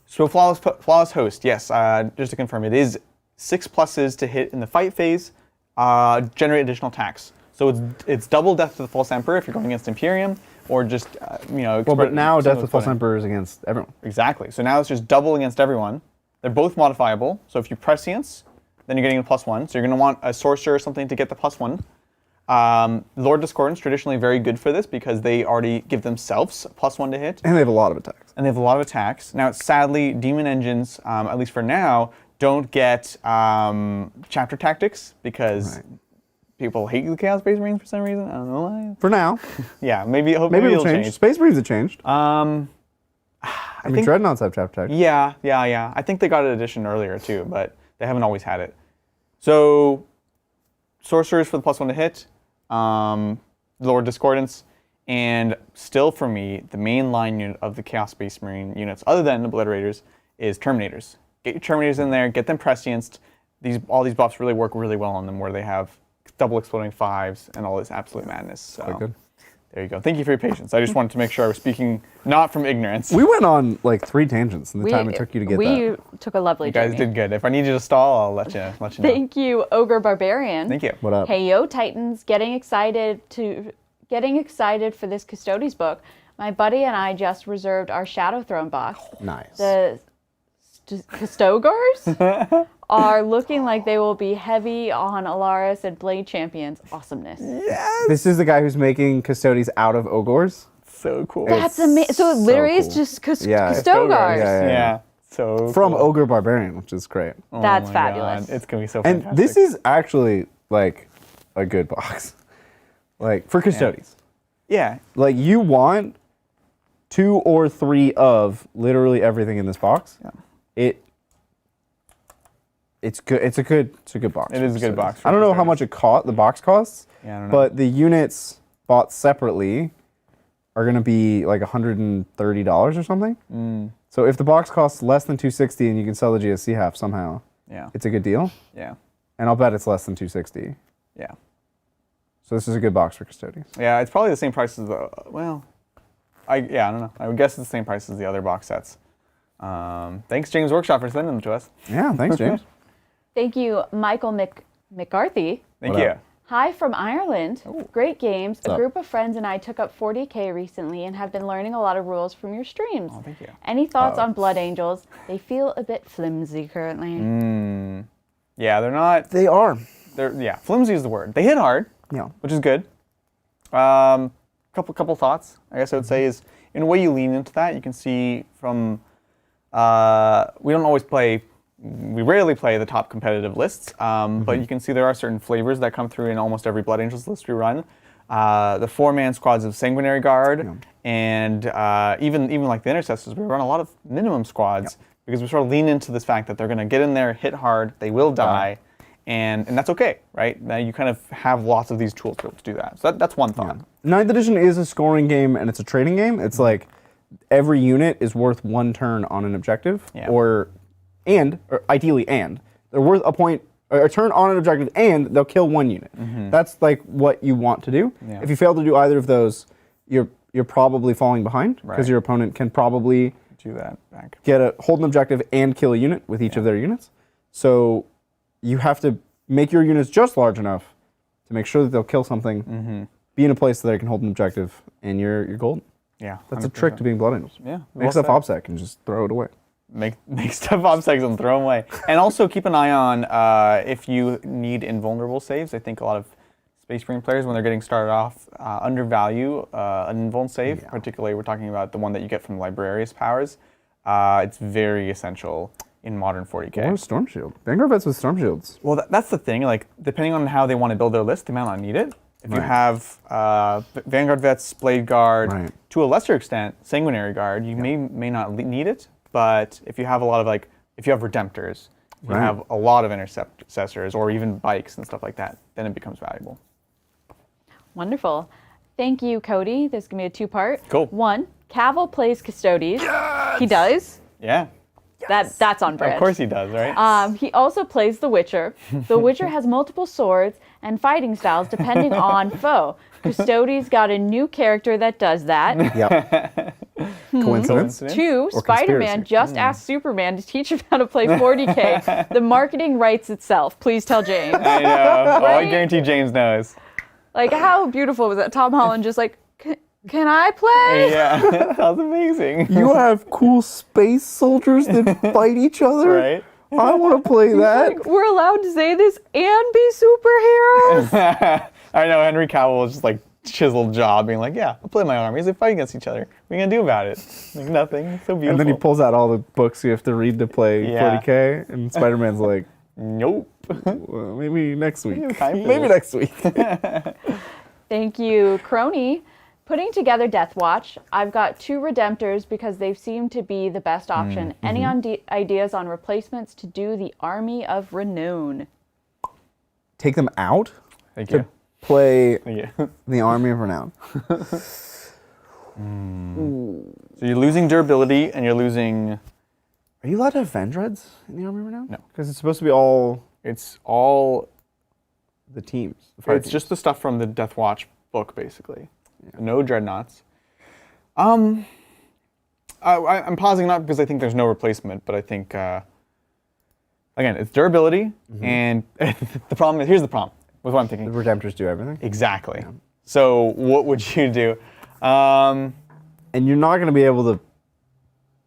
so flawless host, yes. Just to confirm, it is 6 pluses to hit in the fight phase, generate additional attacks. So it's double Death to the False Emperor if you're going against Imperium, or just Well, but now Death of the False Emperor is against everyone. Exactly. So now it's just double against everyone. They're both modifiable. So if you prescience, then you're getting a +1. So you're going to want a sorcerer or something to get the +1. Lord Discordance traditionally very good for this because they already give themselves a +1 to hit. And they have a lot of attacks. And they have a lot of attacks. Now, sadly, Demon Engines, at least for now, don't get chapter tactics because people hate the Chaos Space Marines for some reason. I don't know why. For now. Yeah, maybe it'll It'll change. change. Space Marines have changed. I mean, think- Dreadnoughts have chapter tactics. Yeah. I think they got an addition earlier too, but they haven't always had it. So, sorcerers for the +1 to hit, Lord Discordance, and still for me, the main line unit of the Chaos Space Marine units, other than Obliterators, is Terminators. Get your Terminators in there, get them prescienced. All these buffs really work really well on them, where they have double exploding 5s and all this absolute madness. So, Quite good. there you go. Thank you for your patience. I just wanted to make sure I was speaking not from ignorance. We went on like 3 tangents in the time it took you to get that. We took a lovely You guys journey. did good. If I need you to stall, I'll let you know. Thank you, Ogre Barbarian. Thank you. What up? Hey yo, Titans! Getting excited for this Custodes book. My buddy and I just reserved our Shadow Throne box. Nice. The Custogars are looking like they will be heavy on Alaris and Blade Champions. Awesomeness. Yes. This is the guy who's making Custodes out of Ogors. So cool. That's amazing. So it literally is cool. just Yeah, it's Custogars. Yeah. So From cool. Ogre Barbarian, which is great. Oh That's my fabulous. God. It's gonna be so And fantastic. this is actually like a good box. Like for Custodes. yeah. Like you want 2 or 3 of literally everything in this box. Yeah. It's good. It's a good box. It for is a good Custodes. box for I don't know how Custodes. much the box costs. Yeah, I don't know. But the units bought separately are going to be like $130 or something. So if the box costs less than $260 and you can sell the GSC half somehow, it's a good deal. Yeah. And I'll bet it's less than $260. Yeah. So this is a good box for Custodes. Yeah, it's probably the same price as the, well, I don't know. I would guess it's the same price as the other box sets. Thanks, James Workshop, for sending them to us. Yeah, thanks, James. Thank you, Michael McCarthy. Thank you. Hi from Ireland. Ooh. Great games. What's A up? group of friends and I took up 40K recently and have been learning a lot of rules from your streams. Oh, thank you. Any thoughts on Blood Angels? They feel a bit flimsy currently. Yeah, they're not. They are. Yeah, flimsy is the word. They hit hard. Yeah. Which is good. Couple thoughts, I guess I would say, is in a way you lean into that. You can see from we rarely play the top competitive lists, but you can see there are certain flavors that come through in almost every Blood Angels list we run. The 4-man squads of Sanguinary Guard, and even like the Intercessors, we run a lot of minimum squads because we sort of lean into this fact that they're going to get in there, hit hard, they will die. And that's okay, right? Now you kind of have lots of these tools to be able to do that. So that's one thought. 9th edition is a scoring game and it's a trading game. It's like every unit is worth 1 turn on an objective, or ideally they're worth a turn on an objective, and they'll kill 1 unit. That's like what you want to do. If you fail to do either of those, you're probably falling behind because your opponent can probably do that back. Hold an objective and kill a unit with each of their units. So you have to make your units just large enough to make sure that they'll kill something, be in a place that they can hold an objective, and you're golden. Yeah, that's 100%. A trick to being Blood Angels. Yeah, make stuff OBSEC and just throw it away. Make stuff OBSECs and throw them away. And also keep an eye on if you need invulnerable saves. I think a lot of Space Marine players, when they're getting started off, undervalue an invuln save. Particularly, we're talking about the one that you get from Librarius powers. It's very essential in modern 40K. Or Storm Shield. Vanguard vets with Storm Shields. Well, that's the thing. Like, depending on how they want to build their list, they might not need it. If you have Vanguard vets, Blade Guard, to a lesser extent, Sanguinary Guard, you may not need it. But if you have a lot of if you have Redemptors, you have a lot of Intercessors, or even bikes and stuff like that, then it becomes valuable. Wonderful. Thank you, Cody. This is going to be a 2-part. Cool. 1, Cavill plays Custodes. Yes! He does? Yeah. That's on brand. Of course he does, right? He also plays The Witcher. The Witcher has multiple swords and fighting styles depending on foe. Custodes got a new character that does that. Yep. Coincidence? 2, Spider-Man just asked Superman to teach him how to play 40K. The marketing writes itself. Please tell James. I know. Oh, I guarantee James knows. Like, how beautiful was that? Tom Holland just like, can I play? Yeah, that was amazing. You have cool space soldiers that fight each other? Right. I want to play that. Like, we're allowed to say this and be superheroes? I know, Henry Cavill was just like chiseled jaw, being like, yeah, I'll play my armies. They fight against each other. What are you going to do about it? Like, nothing. It's so beautiful. And then he pulls out all the books you have to read to play 40K, and Spider-Man's like, nope. Well, maybe next week. Maybe next week. Thank you, Crony. Putting together Deathwatch, I've got 2 Redemptors because they've seemed to be the best option. Any ideas on replacements to do the Army of Renown? Take them out Thank to you. play Thank you. the Army of Renown. So you're losing durability, and you're losing... Are you allowed to have Vendreads in the Army of Renown? No. Because it's supposed to be all It's all... the teams. It's just the stuff from the Deathwatch book, basically. No dreadnoughts. I'm pausing not because I think there's no replacement, but I think again, it's durability, and the problem is, here's the problem with what I'm thinking. The Redemptors do everything. Exactly. Yeah. So what would you do? And you're not going to be able to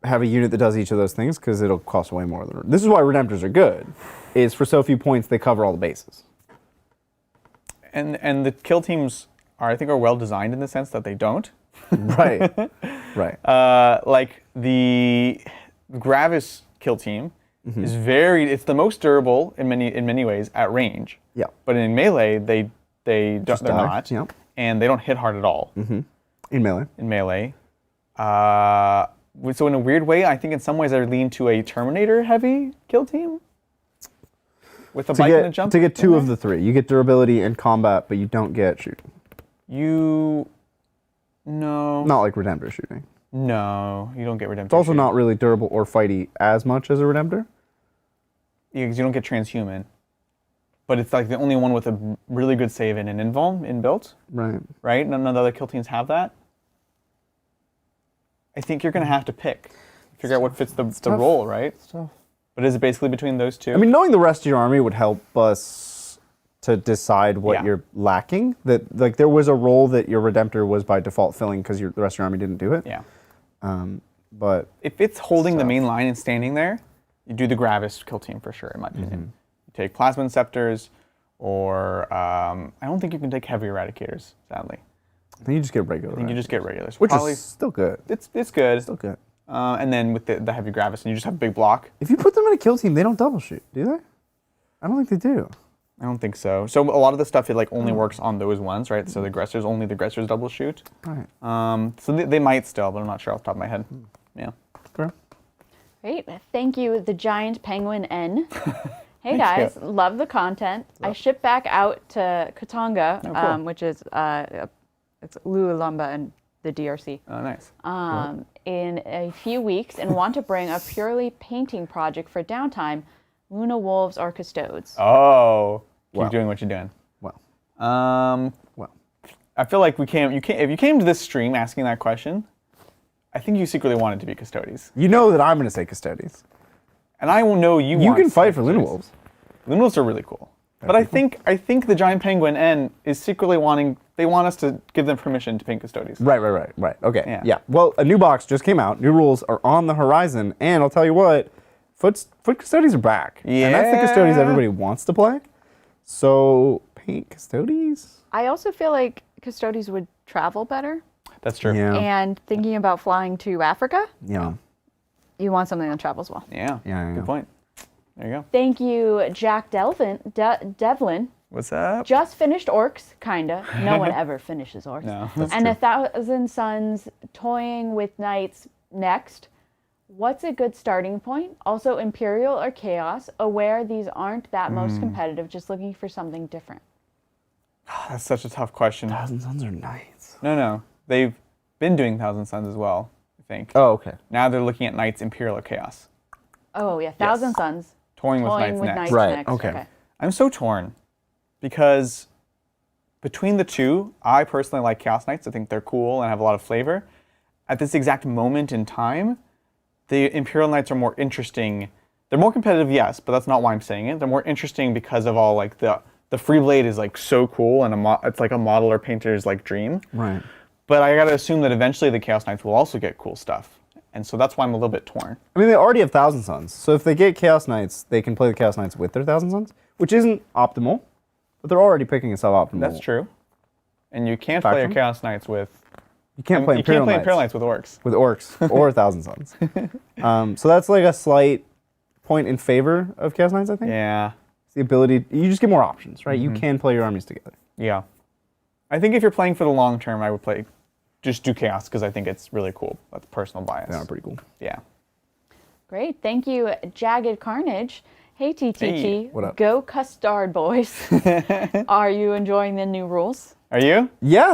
have a unit that does each of those things because it'll cost way more than. This is why Redemptors are good. Is for so few points they cover all the bases. And the kill teams I think are well designed in the sense that they don't. Right. Right. Like the Gravis kill team is it's the most durable in many ways at range. Yeah. But in melee they're not. Yep. And they don't hit hard at all. In melee. In melee. So in a weird way, I think in some ways I lean to a Terminator heavy kill team. With a bike and a jump. To get 2 of the 3. You get durability and combat, but you don't get shooting. No. Not like Redemptor shooting. No, you don't get Redemptor. It's also shooting. not really durable or fighty as much as a Redemptor. Yeah, because you don't get transhuman. But it's like the only one with a really good save and an invuln inbuilt. Right. Right? None of the other kill teams have that. I think you're going to have to pick. Figure out what fits the role, right? It's tough. But is it basically between those two? I mean, knowing the rest of your army would help us to decide what you're lacking. That like there was a role that your Redemptor was by default filling because the rest of your army didn't do it. Yeah. But if it's holding the main line and standing there, you do the Gravis kill team for sure, in my opinion. You take Plasma Scepters, or I don't think you can take Heavy Eradicators, sadly. I think you just get regular. I think you just get regulars. Which is still good. It's good. Still good. And then with the Heavy Gravis, and you just have a big block. If you put them in a kill team, they don't double shoot, do they? I don't think they do. I don't think so. So a lot of the stuff, it like only works on those ones, right? So only the aggressors double shoot. Right. So they might still, but I'm not sure off the top of my head. Yeah. Fair. Great. Thank you, the Giant Penguin N. Hey guys, love the content. I ship back out to Katanga, which is it's Lualamba and the DRC. Oh, nice. In a few weeks, and want to bring a purely painting project for downtime. Luna Wolves or Custodes? Oh, keep doing what you're doing. Well. Well. I feel like if you came to this stream asking that question, I think you secretly wanted to be Custodes. You know that I'm going to say Custodes. And I will know you. You can fight for Luna Wolves. Luna Wolves are really cool. But I think the Giant Penguin N is secretly wanting. They want us to give them permission to paint Custodes. Right. Okay. Yeah. Well, a new box just came out. New rules are on the horizon, and I'll tell you what, Foot Custodes are back. Yeah. And that's the Custodes everybody wants to play. So paint Custodes. I also feel like Custodes would travel better. That's true. Yeah. And thinking about flying to Africa, Yeah. you want something that travels well. Yeah. Good point. There you go. Thank you, Jack Devlin. What's up? Just finished Orcs, kinda. No one ever finishes Orcs. No, that's and true. 1,000 Suns toying with Knights next. What's a good starting point? Also, Imperial or Chaos? Aware these aren't that most competitive, just looking for something different. That's such a tough question. 1,000 Suns are Knights. No. They've been doing 1,000 Suns as well, I think. Oh, okay. Now they're looking at Knights, Imperial, or Chaos. Oh, yeah. 1,000 Suns. Toying with Knights next. Knights Right, next. okay. I'm so torn because between the two, I personally like Chaos Knights. I think they're cool and have a lot of flavor. At this exact moment in time, the Imperial Knights are more interesting. They're more competitive, yes, but that's not why I'm saying it. They're more interesting because of all like the Free Blade is like so cool, and it's like a modeler painter's like dream. Right. But I gotta assume that eventually the Chaos Knights will also get cool stuff. And so that's why I'm a little bit torn. I mean, they already have 1,000 Suns. So if they get Chaos Knights, they can play the Chaos Knights with their 1,000 Suns, which isn't optimal, but they're already picking a suboptimal. That's true. And you can't play your Faction? Chaos Knights with... You can't play Imperial Knights with Orcs. With Orcs or 1,000 Suns. So that's like a slight point in favor of Chaos Knights, I think. Yeah. It's the ability, you just get more options, right? You can play your armies together. Yeah. I think if you're playing for the long term, I would just do Chaos because I think it's really cool. That's personal bias. They are pretty cool. Yeah. Great. Thank you, Jagged Carnage. Hey, TTT. Hey, what up? Go Custard Boys. Are you enjoying the new rules? Are you? Yeah,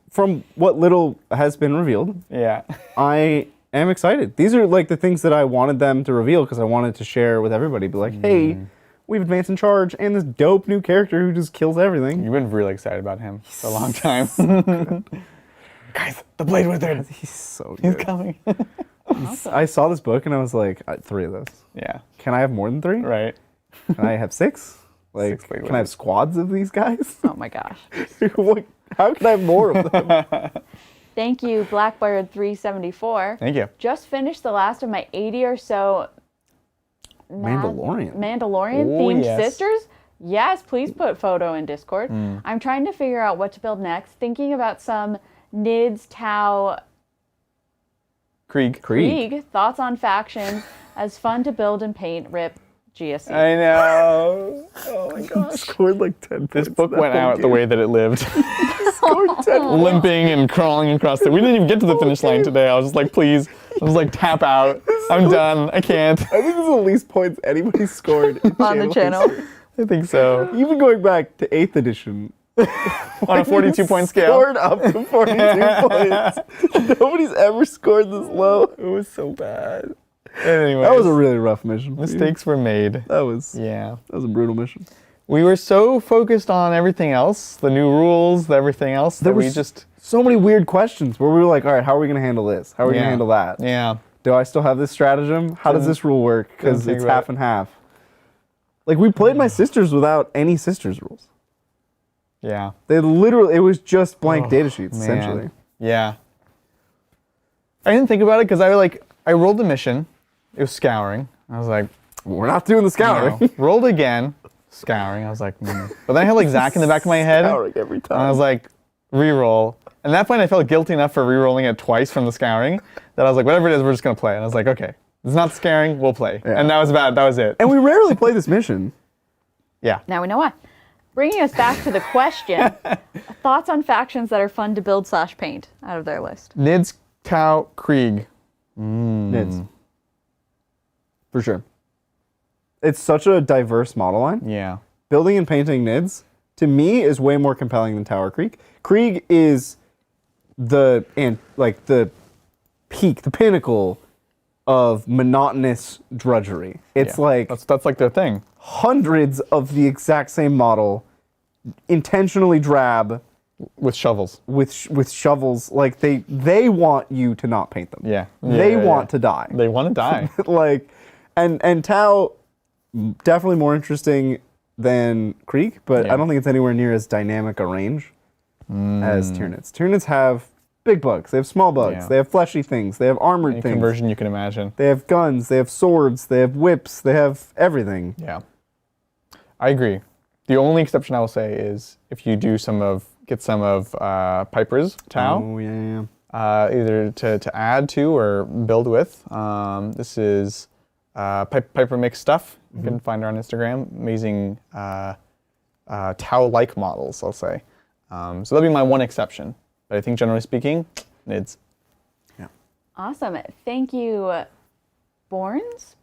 from what little has been revealed, Yeah. I am excited. These are like the things that I wanted them to reveal because I wanted to share with everybody. Be like, hey, we've advanced in charge and this dope new character who just kills everything. You've been really excited about him for a long time. Guys, the Blade Wizard. He's so He's good. coming. I saw this book and I was like, 3 of those. Yeah. Can I have more than 3? Right. Can I have 6? Like, 6 Blade can I have Wizards. squads of these guys? Oh my gosh. How can I have more of them? Thank you, Blackbird374. Thank you. Just finished the last of my 80 or so Mandalorian. Mandalorian-themed yes. sisters. Yes, please put photo in Discord. I'm trying to figure out what to build next. Thinking about some Nids, Tau, Krieg. Krieg. Thoughts on factions. As fun to build and paint. Rip. GSC. I know. Oh my gosh. Scored like 10 This points book that went whole out game. the way that it lived. Scored 10 Limping and crawling across it. We didn't even get to the finish line today. I was just like, please. I was like, tap out. I'm done. I can't. I think this is the least points anybody scored On the channel. I think so. Even going back to 8th edition, On a 42-point scale. Scored up to 42 points. Nobody's ever scored this low. It was so bad. Anyway, That was a really rough mission. mistakes were made. That was Yeah. a brutal mission. We were so focused on everything else, the new rules, everything else, that we just... so many weird questions where we were like, all right, how are we going to handle this? How are we going to handle that? Yeah. Do I still have this stratagem? How does this rule work? Because think it's about half it. and half. Like, we played my sisters without any sisters rules. Yeah. They literally, it was just blank data sheets, essentially. Yeah. I didn't think about it because I rolled the mission. It was scouring. I was like, We're not doing the scouring. no. Rolled again, scouring. I was like, But then I had like Zach in the back of my head. Scouring every time. And I was like, re-roll. And at that point, I felt guilty enough for re-rolling it twice from the scouring that I was like, whatever it is, we're just going to play. And I was like, okay, it's not scouring, we'll play. Yeah. And that was bad. That was it. And we rarely play this mission. Yeah. Now we know why. Bringing us back to the question, thoughts on factions that are fun to build / paint out of their list. Nids, Cow, Krieg. Nids. For sure. It's such a diverse model line. Yeah. Building and painting Nids, to me, is way more compelling than Tower Krieg. Krieg is the peak, the pinnacle of monotonous drudgery. It's Yeah. like That's like their thing. hundreds of the exact same model, intentionally drab, With shovels. with shovels. Like they want you to not paint them. Yeah. They Yeah, want to die. They want to die. Like, and Tau, definitely more interesting than Krieg, but Yeah. I don't think it's anywhere near as dynamic a range as Tyranids. Tyranids have big bugs. They have small bugs. Yeah. They have fleshy things. They have armored Any things. conversion you can imagine. They have guns. They have swords. They have whips. They have everything. Yeah. I agree. The only exception I will say is if you do get some of Piper's Tau, Oh yeah. either to add to or build with. This is Piper Makes Stuff. You can find her on Instagram. Amazing Tau-like models, I'll say. So that'll be my one exception. But I think generally speaking, Nids. Awesome. Thank you, Borns?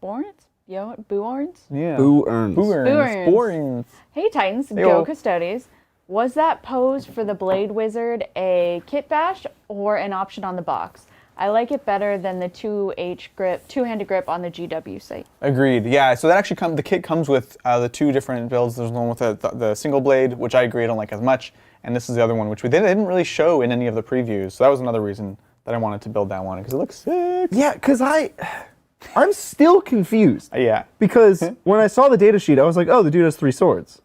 Yo, Boorns? Yeah. Boo earns. Boorns. Boorns. Hey Titans, Hey-o. go Custodes. Was that pose for the Blade Wizard a kit bash or an option on the box? I like it better than the two-handed grip on the GW site. Agreed. Yeah. So that actually the kit comes with the two different builds. There's one with the single blade, which I agree I don't like as much, and this is the other one, which they didn't really show in any of the previews. So that was another reason that I wanted to build that one because it looks sick. Yeah, because I'm still confused. Yeah. Because when I saw the data sheet, I was like, oh, the dude has 3 swords.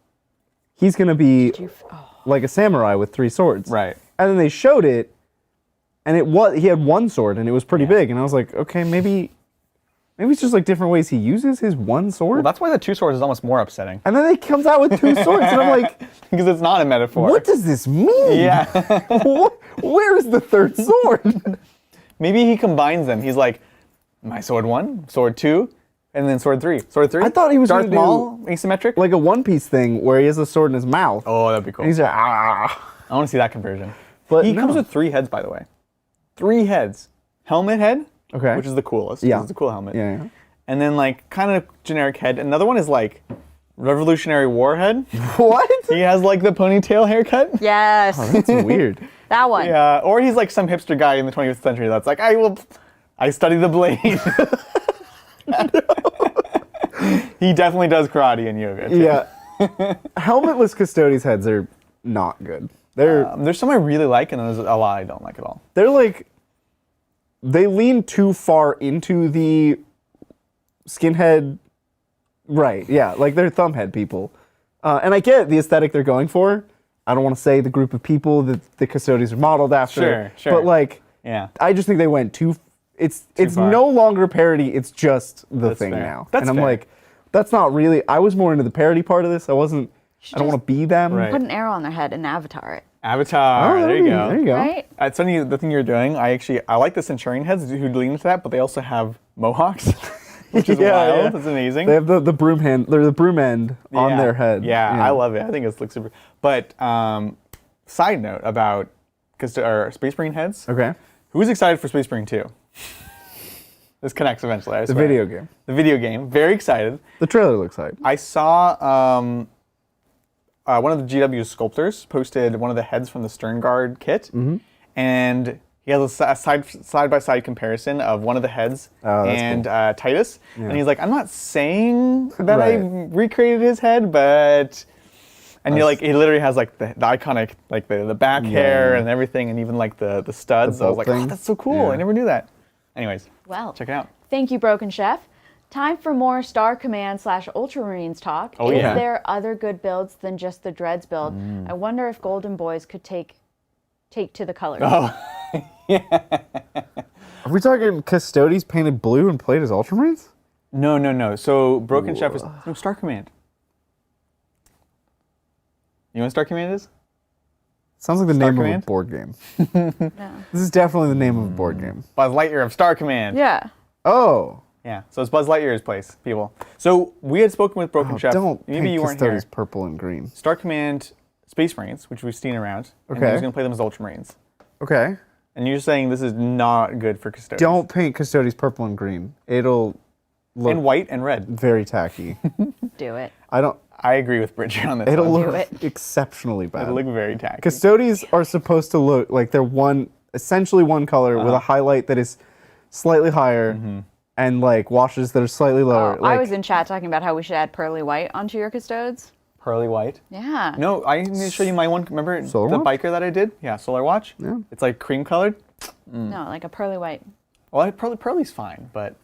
He's going to be like a samurai with 3 swords. Right. And then they showed it, and he had 1 sword, and it was pretty big. And I was like, okay, maybe it's just like different ways he uses his 1 sword. Well, that's why the 2 swords is almost more upsetting. And then he comes out with 2 swords, and I'm like, Because it's not a metaphor. what does this mean? Yeah. Where's the 3rd sword? Maybe he combines them. He's like, my sword 1, sword 2, and then sword 3. Sword 3? I thought he was Darth gonna do Maul, asymmetric? like a One Piece thing where he has a sword in his mouth. Oh, that'd be cool. And he's like, ah. I want to see that conversion. But He no. comes with 3 heads, by the way. 3 heads. Helmet head, Okay. which is the coolest. Yeah. It's a cool helmet. Yeah. And then like kind of generic head. Another one is like Revolutionary War head. What? He has like the ponytail haircut. Yes, That's weird. that one. Yeah, or he's like some hipster guy in the 20th century that's like, I study the blade. He definitely does karate and yoga. Too. Yeah. Helmetless Custodes heads are not good. There's some I really like, and there's a lot I don't like at all. They're like, they lean too far into the skinhead. Right, yeah, like they're thumbhead people. And I get the aesthetic they're going for. I don't want to say the group of people that the Custodes are modeled after. Sure. But like, Yeah. I just think they went too. It's far. no longer parody. It's just the That's thing fair. now. That's and I'm fair. like, that's not really. I was more into the parody part of this. I wasn't. I don't want to be them. Right. Put an arrow on their head and avatar it, Avatar. Oh, there you go. There you go. right? It's funny the thing you're doing. I like the Centurion heads who lean into that, but they also have mohawks, which is Yeah, wild. yeah. It's amazing. They have the broom hand. They're the broom end on Yeah. their head. Yeah, I love it. I think it looks super. But side note about Space Marine heads. Okay. Who's excited for Space Marine 2? This connects eventually. I The swear. video game. The video game. Very excited. The trailer looks hype. I saw one of the GW sculptors posted one of the heads from the Stern Guard kit, and he has a side-by-side comparison of one of the heads and cool. Titus, and he's like, I'm not saying that I recreated his head, but... And he literally has like the iconic, like the back hair and everything, and even like the studs. I was like, oh, that's so cool. I never knew that. Anyways, well, check it out. Thank you, Broken Chef. Time for more Star Command / Ultramarines talk. Oh, Is there other good builds than just the Dreads build? I wonder if Golden Boys could take to the colors. Oh, yeah. Are we talking Custodes painted blue and played as Ultramarines? No. So Broken Chef is Star Command. You know what Star Command is? Sounds like the name of a board game. No. This is definitely the name of a board game. Buzz Lightyear of Star Command. Yeah. Oh. Yeah, so it's Buzz Lightyear's place, people. So we had spoken with Broken Chef. Maybe you weren't here. Purple and green. Star Command Space Marines, which we've seen around. Okay. And he was going to play them as Ultramarines. Okay. And you're saying this is not good for Custodes. Don't paint Custodes purple and green. It'll look... And white and red. Very tacky. Do it. I agree with Bridget on this. It'll look exceptionely bad. It'll look very tacky. Custodes are supposed to look like they're essentially one color with a highlight that is slightly higher and like washes that are slightly lower. I was in chat talking about how we should add pearly white onto your Custodes. Pearly white? Yeah. No, I need to show you my one. Remember Solar the Watch? biker that I did? Yeah, Solar Watch. Yeah. It's like cream colored. No, like a pearly white. Well, pearly's fine, but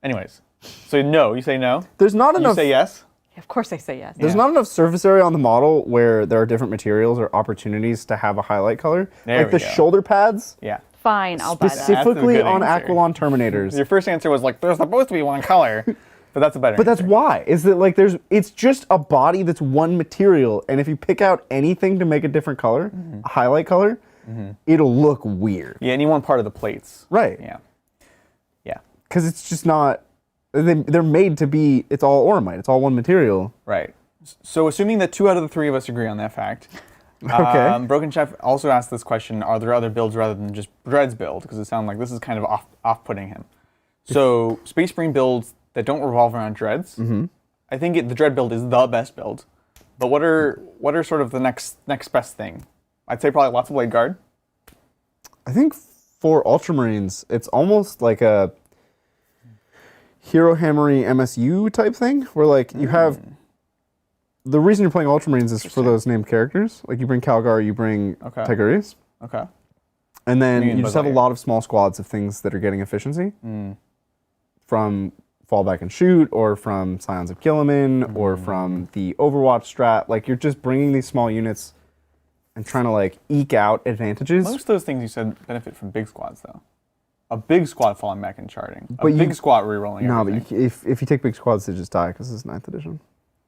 anyways. So no, you say no? There's not enough. You say yes? Of course I say yes. There's not enough surface area on the model where there are different materials or opportunities to have a highlight color. Like the shoulder pads. Yeah. Fine, I'll buy that. Specifically on Aquilon Terminators. Your first answer was like, there's supposed to be one color. But that's a better answer. That's why. Is that like it's just a body that's one material, and if you pick out anything to make a different color, a highlight color, it'll look weird. Yeah, and you want part of the plates. Right. Yeah. Because it's just not... They're made to be, it's all Oromite, it's all one material. Right. So assuming that 2 out of the 3 of us agree on that fact, okay. Broken Chef also asked this question, are there other builds rather than just Dread's build? Because it sounds like this is kind of off-putting him. So Space Marine builds that don't revolve around Dreads, I think the Dread build is the best build. But what are sort of the next best thing? I'd say probably lots of Blade Guard. I think for Ultramarines, it's almost like a Hero Hammery MSU type thing, where like you have the reason you're playing Ultramarines is for those named characters. Like you bring Calgar, you bring Tigurius. Okay. And then you just have a lot of small squads of things that are getting efficiency from Fallback and Shoot, or from Scions of Gilliman, or from the Overwatch strat. Like you're just bringing these small units and trying to like eke out advantages. Most of those things you said benefit from big squads, though. A big squad falling back and charting. Big squad rerolling. No, but if you take big squads, they just die because it's 9th edition.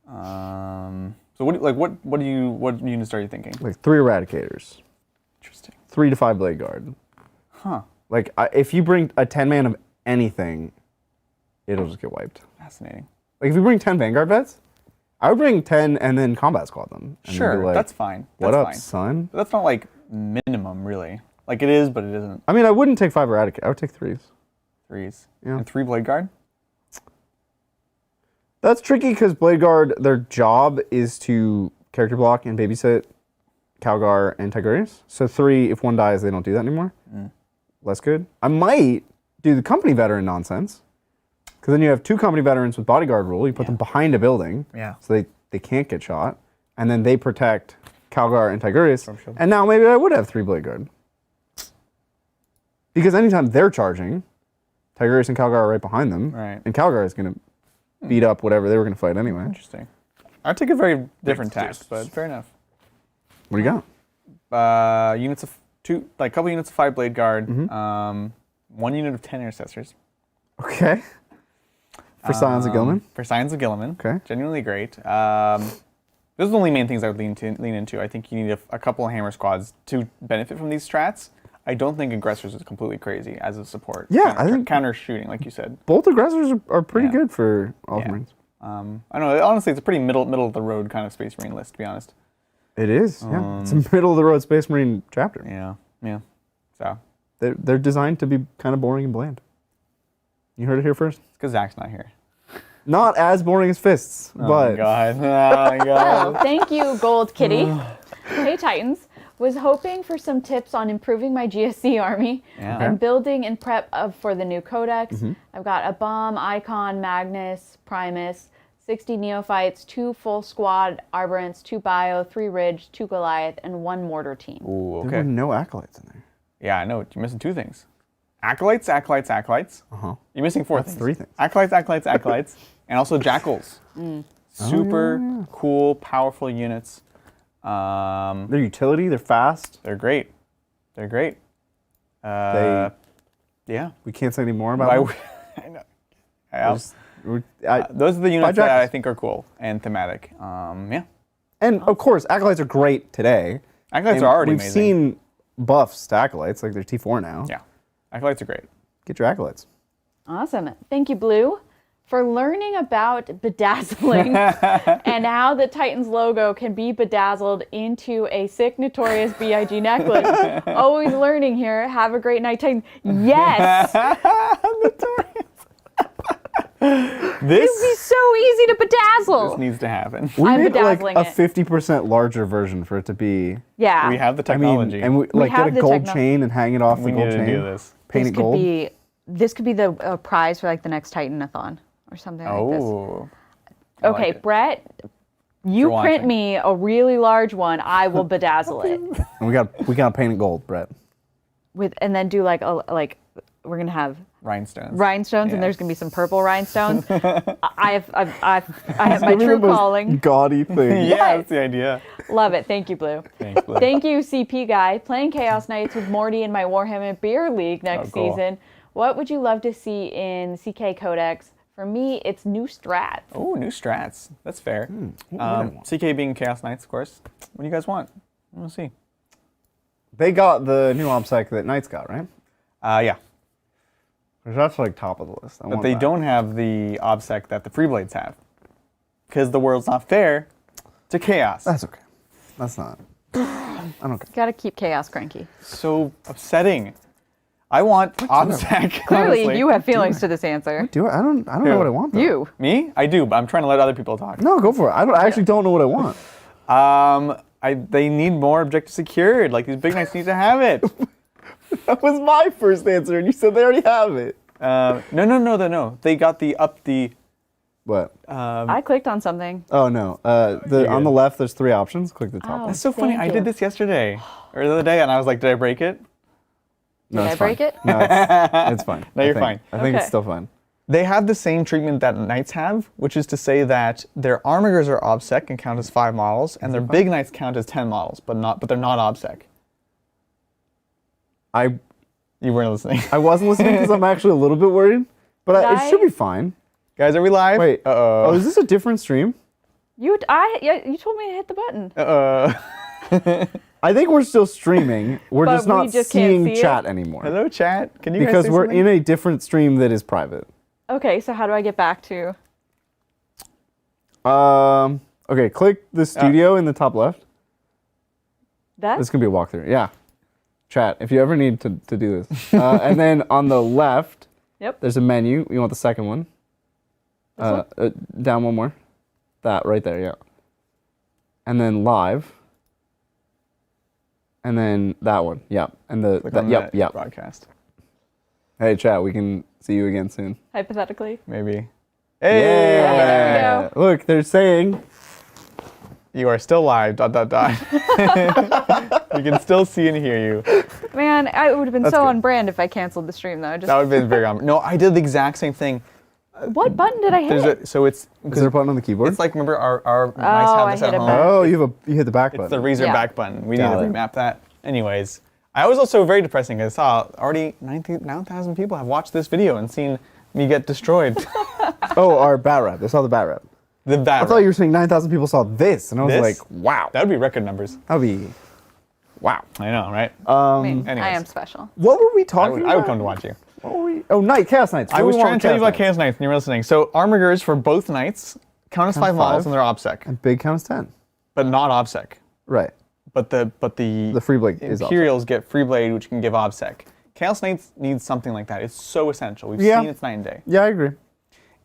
So what units are you thinking? Like 3 Eradicators. Interesting. 3 to 5 Blade Guard. Huh. Like if you bring a 10-man of anything, it'll just get wiped. Fascinating. Like if you bring 10 Vanguard vets, I would bring 10 and then combat squad them. And Sure, like, that's fine. What up, son? But that's not like minimum, really. Like it is, but it isn't. I mean, I wouldn't take 5 Eradicators. I would take 3s. 3s. Yeah. And 3 Blade Guard? That's tricky because Blade Guard, their job is to character block and babysit Calgar and Tigurius. So 3, if one dies, they don't do that anymore. Less good. I might do the company veteran nonsense. Because then you have 2 company veterans with bodyguard rule. You put them behind a building. Yeah. So they can't get shot. And then they protect Calgar and Tigurius. And now maybe I would have 3 Blade Guard. Because anytime they're charging, Tigurius and Calgar are right behind them. Right. And Calgar is going to beat up whatever they were going to fight anyway. Interesting. I'd take a very different tack, but fair enough. What do you got? Units of 2, like a couple units of 5 Blade Guard, 1 unit of 10 Intercessors. Okay. For Scions of Gilliman? For Scions of Gilliman. Okay. Genuinely great. Those are the only main things I would lean into. I think you need a couple of hammer squads to benefit from these strats. I don't think Aggressors is completely crazy as a support. Yeah, I think counter shooting, like you said. Both Aggressors are pretty good for Ultramarines. I don't know. Honestly, it's a pretty middle of the road kind of Space Marine list, to be honest. It is. Yeah, it's a middle of the road Space Marine chapter. Yeah. So they're designed to be kind of boring and bland. You heard it here first. It's because Zach's not here. Not as boring as fists, Oh but my god. Oh my god. Oh, thank you, Gold Kitty. Hey, Titans. Was hoping for some tips on improving my GSC army. Yeah. I'm building in prep for the new codex. I've got a bomb, icon, Magnus, Primus, 60 neophytes, 2 full squad arborants, 2 bio, 3 ridge, 2 Goliath, and 1 mortar team. Ooh, there were okay. no acolytes in there. Yeah, I know. You're missing 2 things. Acolytes, acolytes, acolytes. You're missing 4 That's things. 3 things. Acolytes, acolytes, acolytes, and also jackals. Super cool, powerful units. They're utility, they're fast. They're great. They're great. They Yeah. we can't say any more about them. I know. Yeah. Those are the Buy units that I jackals. think are cool and thematic. Yeah. And of course, acolytes are great today. Acolytes And are already we've amazing. seen buffs to acolytes, like they're T4 now. Yeah. Acolytes are great. Get your acolytes. Awesome. Thank you, Blue, for learning about bedazzling and how the Titans logo can be bedazzled into a sick, notorious BIG necklace. Always learning here. Have a great night, Titans. Yes! This It'd be so easy to bedazzle. needs to happen. We I'm need like bedazzling a it. 50% larger version for it to be. Yeah. We have the I mean, technology. and we like have get a the gold techno- chain and hang it off we the need gold to chain. do this. Paint this it could gold. be the prize for like the next Titanathon or something like this. Oh. I Okay, like it. Brett, you For print watching. me a really large one. I will bedazzle it And we got to paint it gold, Brett. and then do we're gonna have Rhinestones. rhinestones, Yeah. and there's gonna be some purple rhinestones. I have my true The most calling. Gaudy thing. Yeah, that's the idea. Love it. Thank you, Blue. Thanks, Blue. Thank you, CP guy. Playing Chaos Knights with Morty in my Warhammer Beer League next cool. season. What would you love to see in CK Codex? For me, it's new strats. Oh, new strats. That's fair. what would I want? CK being Chaos Knights, of course. What do you guys want? We'll see. They got the new OBSEC that Knights got, right? Yeah. 'Cause that's like top of the list. I But want they that. don't have the OBSEC that the Freeblades have. Because the world's not fair to Chaos. That's okay. That's not. I don't care. Gotta keep Chaos cranky. So upsetting. I want OBSEC. Clearly, honestly. you have feelings to this answer. Do I? I don't know what I want. Though. You. Me? I do, but I'm trying to let other people talk. No, go for it. I actually don't know what I want. They need more objective secured. Like, these big knights need to have it. That was my first answer, and you said they already have it. No. They got the What? I clicked on something. Oh no. On the left, there's 3 options. Click the top Oh. one. That's so funny. Thank I you. did this yesterday or the other day, and I was like, did I break it? No, Did it's I break fine. it? No, it's fine. No, I you're think. fine. I think it's Okay. still fine. They have the same treatment that knights have, which is to say that their armigers are OBSEC and count as 5 models, and their big knights count as 10 models, but they're not OBSEC. You weren't listening. I wasn't listening because I'm actually a little bit worried, but it should be Guys? fine. Guys, are we live? Wait. Uh-oh. Oh, is this a different stream? You told me to hit the button. I think we're still streaming. We're But just not we just can't seeing see it? chat anymore. Hello, chat. Can you guys Because say we're something? in a different stream that is private. Okay, so how do I get back to? Okay, click the studio in the top left. That? This can be a walkthrough. Yeah. Chat, if you ever need to do this. And then on the left, Yep. there's a menu. You want the second one. Down one more. That right there, yeah. And then live. And then that one, yep. And Click on that yep. broadcast. Hey, chat, we can see you again soon. Hypothetically. Maybe. Yeah, there we go. Look, they're saying You are still live, ... We can still see and hear you. Man, I would have been That's so good. on brand if I canceled the stream though. That would have been very No, I did the exact same thing. What button did I hit? So it's is there a button on the keyboard? it's like, remember our mice I have this hit at it home? back. Oh, you hit the back It's button. the razor Yeah. back button. We need Got to it. remap that. Anyways, I was also very depressing because I saw already 9,000 people have watched this video and seen me get destroyed. Oh, our bat rep. They saw the bat rep. The bat. I thought you were saying 9,000 people saw this, and I was This? like, wow. That would be record numbers. That would be, wow. I know, right? I mean, I anyways. am special. What were we I talking would, about? I would come to watch you. What were we? Oh, Chaos Knights. I What was do we trying want to tell you with about Chaos Knights and you were listening. So armigers for both knights count as 5 models 5. and they're OBSEC, Big counts 10. but not OBSEC. Right. But the Free Blade is Imperials get Free Blade, which can give OBSEC. Chaos Knights needs something like that. It's so essential. We've Yeah. seen it's night and day. Yeah, I agree.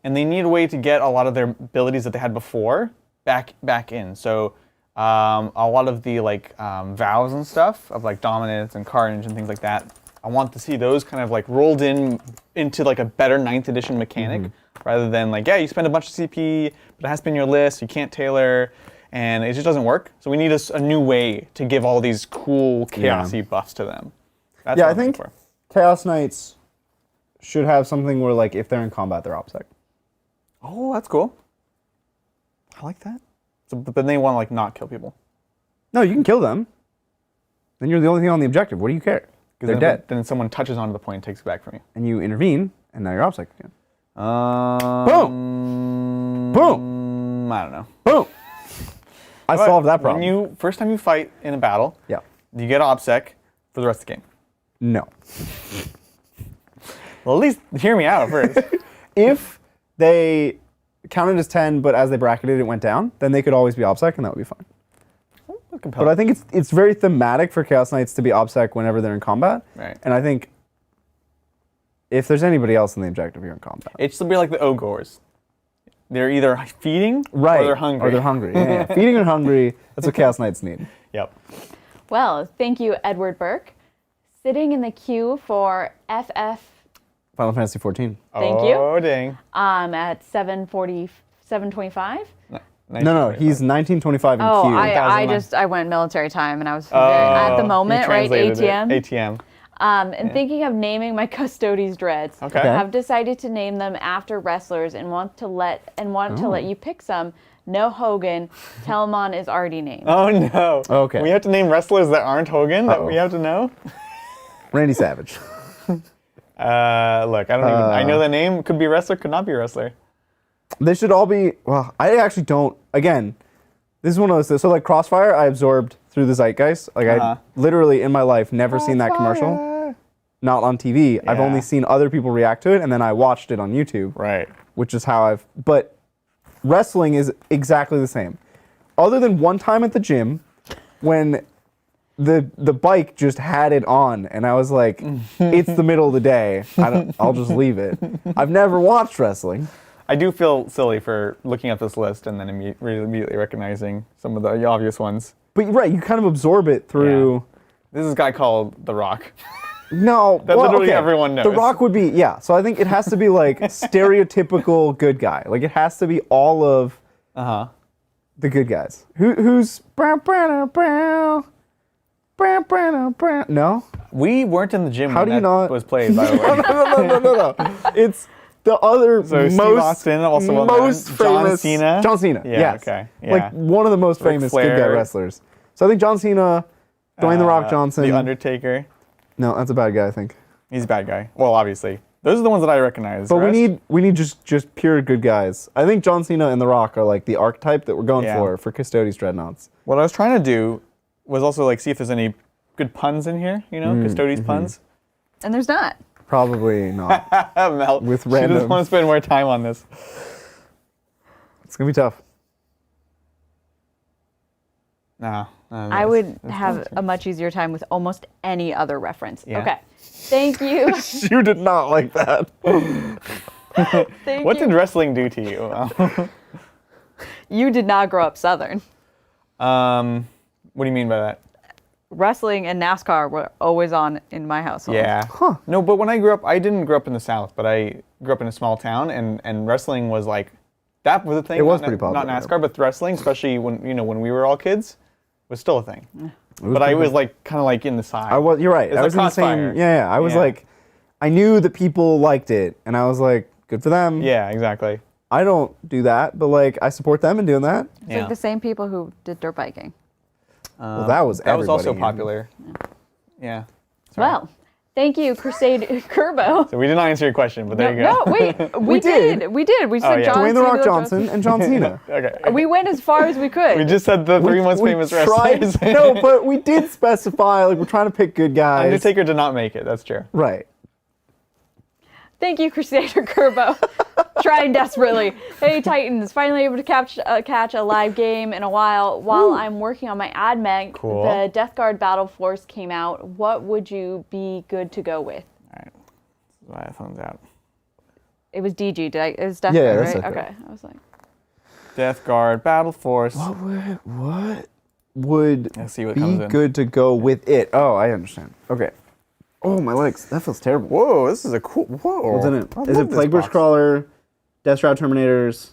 and they need a way to get a lot of their abilities that they had before back in. So a lot of the like vows and stuff of like dominance and carnage and things like that. I want to see those kind of like rolled into like a better 9th edition mechanic, rather than like, yeah, you spend a bunch of CP, but it has to be in your list. You can't tailor, and it just doesn't work. So we need a new way to give all these cool chaosy buffs to them. That's Yeah, what I I'm looking think for. Chaos Knights should have something where, like, if they're in combat, they're OPSEC. Oh, that's cool. I like that. So, but then they want to like not kill people. No, you can kill them. Then you're the only thing on the objective. What do you care? They're dead. Then someone touches onto the point and takes it back from you. And you intervene, and now you're OPSEC again. Boom! Boom! I don't know. Boom! I solved that problem. First time you fight in a battle, Yeah. you get OPSEC for the rest of the game. No. Well, at least hear me out first. If they counted as 10, but as they bracketed it went down, then they could always be OPSEC, and that would be fine. But I think it's very thematic for Chaos Knights to be OPSEC whenever they're in combat. Right. And I think if there's anybody else in the objective, you're in combat. It should be like the Ogres. They're either feeding or they're hungry. Or they're hungry. Yeah. Feeding and hungry, that's what Chaos Knights need. Yep. Well, thank you, Edward Burke. Sitting in the queue for FF. Final Fantasy 14. Thank you. Oh, dang. At 725. No, he's 1925 in Oh, queue. I went military time, and I was at the moment, right? ATM. ATM. And thinking of naming my Custodes dreads. Okay. I've decided to name them after wrestlers and want to let you pick some. No Hogan. Telamon is already named. Oh, no. Okay. We have to name wrestlers that aren't Hogan that we have to know? Randy Savage. Look, I don't even... I know the name. Could be a wrestler, could not be a wrestler. They should all be... Well, I actually don't... Again, this is one of those things. So, like, Crossfire, I absorbed through the zeitgeist. Like, I literally, in my life, never seen that commercial. Not on TV. Yeah. I've only seen other people react to it, and then I watched it on YouTube. Right. Which is how I've... But wrestling is exactly the same. Other than one time at the gym, when the bike just had it on, and I was like, it's the middle of the day. I'll just leave it. I've never watched wrestling. I do feel silly for looking at this list and then immediately recognizing some of the obvious ones. But you're right, you kind of absorb it through... Yeah. This is a guy called The Rock. No, that literally everyone knows. The Rock would be, yeah. So I think it has to be like stereotypical good guy. Like it has to be all of the good guys. Who's... No? We weren't in the gym How when do you that not... was played, by the way. No. It's... The other Steve Austin, also most famous... John Cena? John Cena, yeah, yes. Okay. Yeah. Like, one of the most famous good guy wrestlers. So I think John Cena, Dwayne The Rock Johnson... The Undertaker. No, that's a bad guy, I think. He's a bad guy. Well, obviously. Those are the ones that I recognize. But we need just pure good guys. I think John Cena and The Rock are like the archetype that we're going for Custodes Dreadnoughts. What I was trying to do was also like see if there's any good puns in here, you know, Custodes puns. And there's not. Probably not. Mel, with she random. doesn't want to spend more time on this. It's gonna be tough. No. I would have a much easier time with almost any other reference. Yeah. Okay. Thank you. You did not like that. What did wrestling do to you? You did not grow up Southern. What do you mean by that? Wrestling and NASCAR were always on in my household. Yeah. Huh. No, but when I grew up, I didn't grow up in the South, but I grew up in a small town, and wrestling was like, that was a thing. It was pretty popular. Not NASCAR, but wrestling, especially when we were all kids, was still a thing. But I was like kind of like in the side. You're right. I was in the same. Yeah. I was like, I knew that people liked it, and I was like, good for them. Yeah, exactly. I don't do that, but like I support them in doing that. It's like the same people who did dirt biking. Well, that was also popular. Yeah. Well, thank you, Crusade Kerbo. So we did not answer your question, but there you go. No, wait, we did. We did. We said John Dwayne The Rock Cena, Johnson and John Cena. Okay. We went as far as we could. We just said the three most famous wrestlers. No, but we did specify, like, we're trying to pick good guys. Undertaker did not make it, that's true. Right. Thank you, Crusader Kerbo. Trying desperately. Hey, Titans, finally able to catch a live game in a while. While I'm working on my AdMech, the Death Guard Battle Force came out. What would you be good to go with? All right. My phone's out. It was DG. It was Death Yeah, Guard, that's right? okay. Okay. I was like, Death Guard, Battle Force. What would Let's see what be comes in. good to go with it? Oh, I understand. Okay. Oh, my legs. That feels terrible. Whoa, this is a cool. Whoa. What's in it? I Is love it this Plague Bush box. Crawler, Death Shroud Terminators?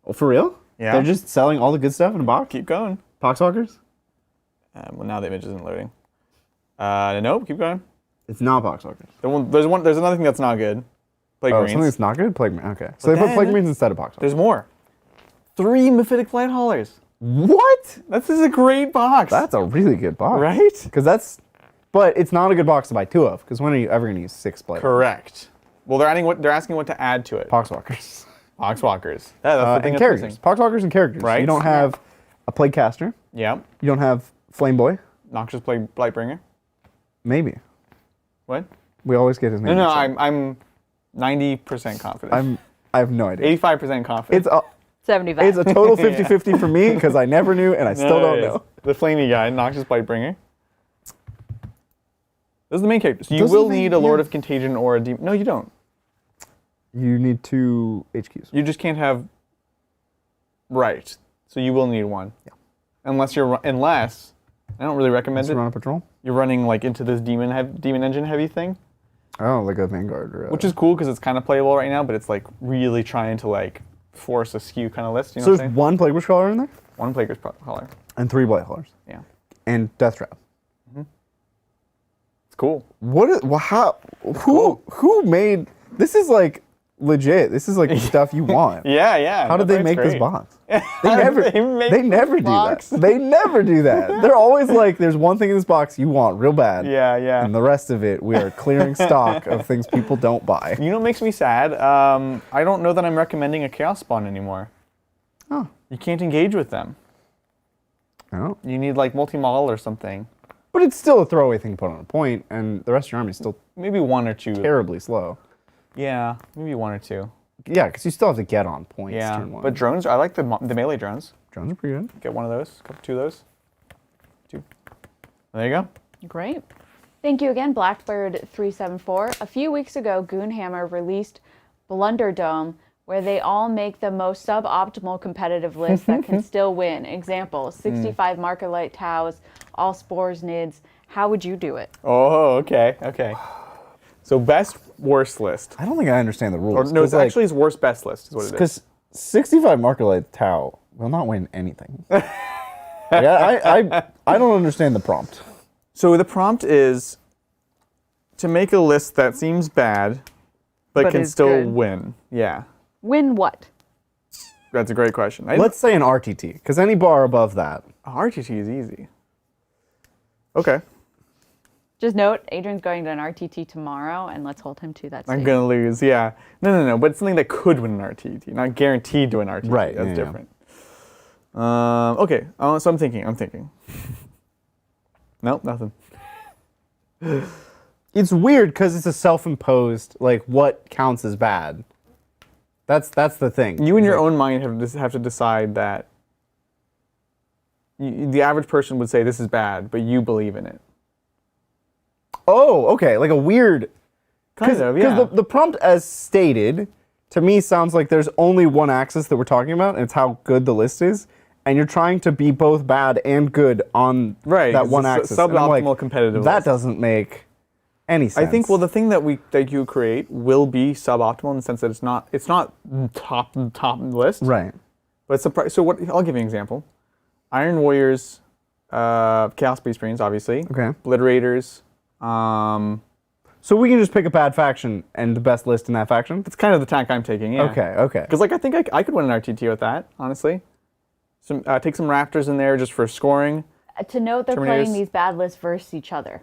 Oh, for real? Yeah. They're just selling all the good stuff in a box? Keep going. Poxwalkers? Well, now the image isn't loading. Nope. Keep going. It's not Poxwalkers. There's another thing that's not good. Plague Oh, Marines. something that's not good? Plague Marine. Okay. So they put then- Plague Marines instead of Poxwalkers. There's more. 3 Mephitic Flight Haulers. What? This is a great box. That's a really good box. right. Because but it's not a good box to buy 2 of, because when are you ever going to use 6 Plague? Correct. Well, they're asking what to add to it. Poxwalkers. Poxwalkers. Yeah, that's the thing And that's characters. missing. Poxwalkers and characters. Right. You don't have a Plague Caster. Yeah. You don't have Flame Boy. Noxious Blightbringer. Maybe. What? We always get his name. No, mixed up. I'm 90% confident. I have no idea. 85% confident. It's 75. a total 50-50 for me because I never knew and I still don't know. The flamey guy, Noxious Blightbringer. Those are the main characters. You Those are will the main- need a Lord yeah. of Contagion or a Demon. No, you don't. You need 2 HQs. You just can't have. Right. So you will need one. Yeah. Unless I don't really recommend To it. run a patrol? You're running like into this demon engine heavy thing, Oh, like a Vanguard or a... which is cool because it's kind of playable right now, but it's like really trying to like force a skew kind of list. You know So what I'm there's saying? 1 Plague Bush Crawler in there? One Plague's Caller. And 3 Blight Haulers. Yeah. And Death Trap. It's cool. Who made... This is like legit. This is like the stuff you want. Yeah. How did they make this box? They never make they never this do box. that. They never do that. They're always like, there's one thing in this box you want real bad. Yeah. And the rest of it, we are clearing stock of things people don't buy. You know what makes me sad? I don't know that I'm recommending a Chaos Spawn anymore. Oh. You can't engage with them. Oh. You need like multi-model or something. But it's still a throwaway thing to put on a point, and the rest of your army is still Maybe 1 or 2. terribly slow. Yeah, maybe 1 or 2. Yeah, because you still have to get on points. Yeah, turn 1. but drones, I like the melee drones. drones are pretty good. Get one of those, 2 of those. 2. There you go. Great. Thank you again, Blackbird374. A few weeks ago, Goonhammer released Blunderdome, where they all make the most suboptimal competitive list that can still win. Example, 65 Marker Light Taus, all Spores Nids. How would you do it? Oh, okay. So best worst list. I don't think I understand the Or rules. no, it's actually his worst best list is what it is. Because 65 Marker Light Tau will not win anything. Like, I don't understand the prompt. So the prompt is to make a list that seems bad, but can is still good. win. Yeah, Win what? that's a great question. Let's say an RTT, because any bar above that. RTT is easy. Okay, Just note, Adrian's going to an RTT tomorrow, and let's hold him to that I'm statement. gonna lose. Yeah, no, but it's something that could win an RTT, not guaranteed to win an RTT. Right, That's yeah. different. Okay, so I'm thinking. Nope, nothing. It's weird because it's a self-imposed, like, what counts as bad. That's the thing. You in your own mind have to decide that the average person would say this is bad, but you believe in it. Oh, okay, like a weird... Kind of, yeah. Because the prompt as stated, to me, sounds like there's only one axis that we're talking about, and it's how good the list is. And you're trying to be both bad and good on Right, that 'cause one it's a axis. And I'm like, suboptimal competitive that list. doesn't make any sense. I think the thing that you create will be suboptimal in the sense that it's not top list. Right. But it's so what I'll give you an example. Iron Warriors, Chaos Beast Marines, obviously. Okay. Obliterators. So we can just pick a bad faction and the best list in that faction? It's kind of the tack I'm taking, yeah. Okay. Because I think I could win an RTT with that, honestly. Take some Raptors in there just for scoring. To note, they're Terminators. playing these bad lists versus each other.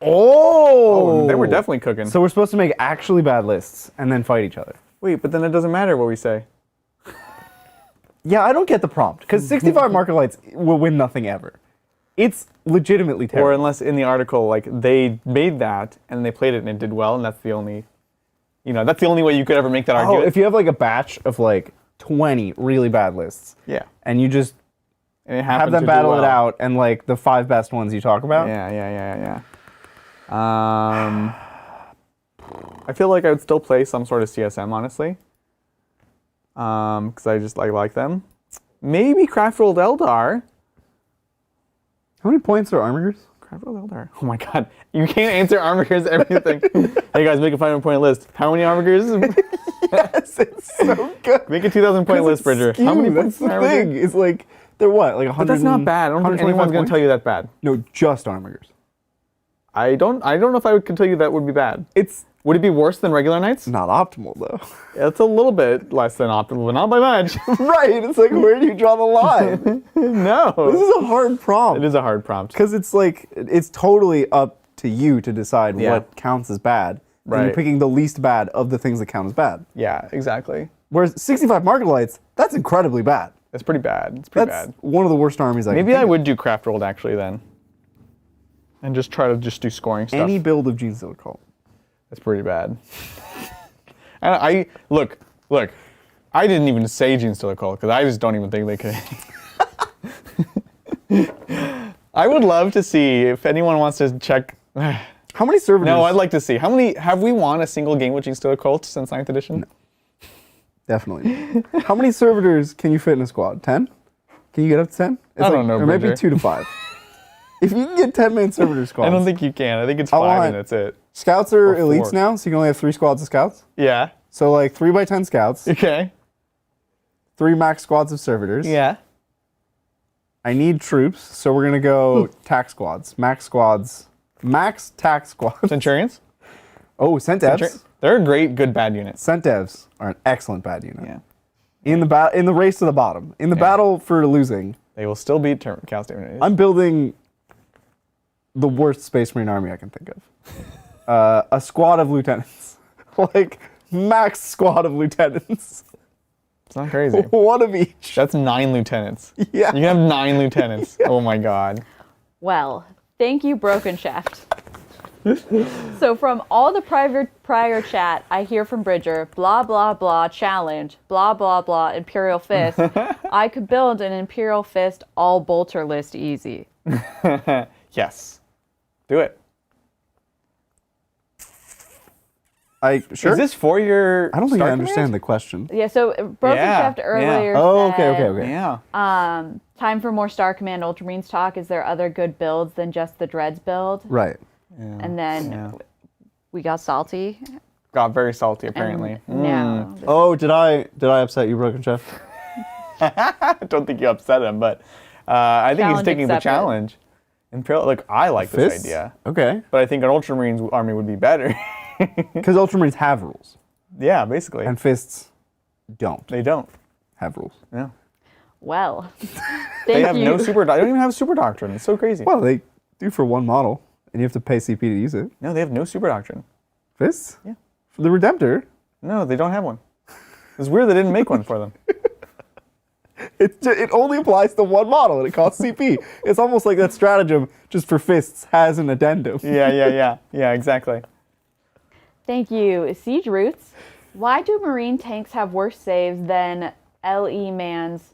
Oh! They were definitely cooking. So we're supposed to make actually bad lists and then fight each other. Wait, but then it doesn't matter what we say. Yeah, I don't get the prompt. Because 65 Marker Lights will win nothing ever. It's legitimately terrible. Or unless in the article, like, they made that and they played it and it did well, and that's the only way you could ever make that argument. if you have like a batch of like 20 really bad lists. Yeah. And you just And it have happened them to do battle it well. out and like the 5 best ones you talk about. Yeah. I feel like I would still play some sort of CSM, honestly. Because I just like them. Maybe Craft World Eldar. How many points are Armigers? Craft World Eldar. Oh my god. You can't answer Armigers everything. Hey guys, make a 500 point list. How many Armigers? Yes, it's so good. Make a 2,000 point list, Bridger. How many points That's the thing. It's like, they're what? Like 100. But that's not bad. I don't think anyone's going to tell you that bad. No, just Armigers. I don't know if I can tell you that would be bad. Would it be worse than regular knights? Not optimal, though. It's a little bit less than optimal, but not by much. Right. It's like, where do you draw the line? No. This is a hard prompt. It is a hard prompt. Because it's like, it's totally up to you to decide what counts as bad. Right. And you're picking the least bad of the things that count as bad. Yeah, exactly. Whereas 65 Market Lights, that's incredibly bad. It's pretty bad. It's pretty bad. One of the worst armies I Maybe I would do Craft World actually then. And just try to do scoring stuff. Any build of Genestealer Cult. That's pretty bad. And look. I didn't even say Genestealer Cult because I just don't even think they could. I would love to see if anyone wants to check. How many servitors? No, I'd like to see. Have we won a single game with Genestealer Cult since 9th edition? No. Definitely. How many servitors can you fit in a squad? 10? Can you get up to 10? I don't know, Or maybe Bridger. 2 to 5. If you can get 10-man servitor squads. I don't think you can. I think it's 5 and that's it. Scouts are Or 4. elites now, so you can only have 3 squads of scouts. Yeah. So like 3 by 10 scouts, Okay. 3 max squads of servitors. Yeah. I need troops, so we're gonna go tax squads. Max tax squads. Centurions? Oh, Centevs. They're a great, good, bad unit. Centevs are an excellent bad unit. Yeah. In the race to the bottom. In the battle for losing. They will still beat Chaos Demon. I'm building the worst Space Marine army I can think of. A squad of lieutenants. Like, max squad of lieutenants. It's not crazy. 1 of each. That's 9 lieutenants. Yeah. You can have 9 lieutenants. Yeah. Oh my god. Well, thank you, Broken Shaft. So from all the prior chat, I hear from Bridger, blah, blah, blah, challenge, blah, blah, blah, Imperial Fist. I could build an Imperial Fist all bolter list easy. Yes. Do it. Sure. Is this for your I don't think I start understand command? the question. Yeah, so Broken Shaft earlier Oh, said, okay. Yeah. time for more Star Command Ultramarines talk. Is there other good builds than just the Dreads build? Right. Yeah. And then we got salty. Got very salty apparently. No. Oh, did I upset you, Broken Chef? I don't think you upset him, but I think he's Challenge taking the accepted. challenge. Imperial, like I like this Fists? idea, Okay. but I think an Ultramarines army would be better. Because Ultramarines have rules. Yeah, basically. And Fists don't They don't. have rules. Yeah. Well, They thank have you. no super. They don't even have a super doctrine. It's so crazy. Well, they do for 1 model, and you have to pay CP to use it. No, they have no super doctrine. Fists? Yeah. For the Redemptor, No, they don't have one. It's weird they didn't make one for them. it only applies to 1 model, and it costs CP. It's almost like that stratagem, just for Fists, has an addendum. Yeah, exactly. Thank you. Siege Roots. Why do Marine tanks have worse saves than LE Man's?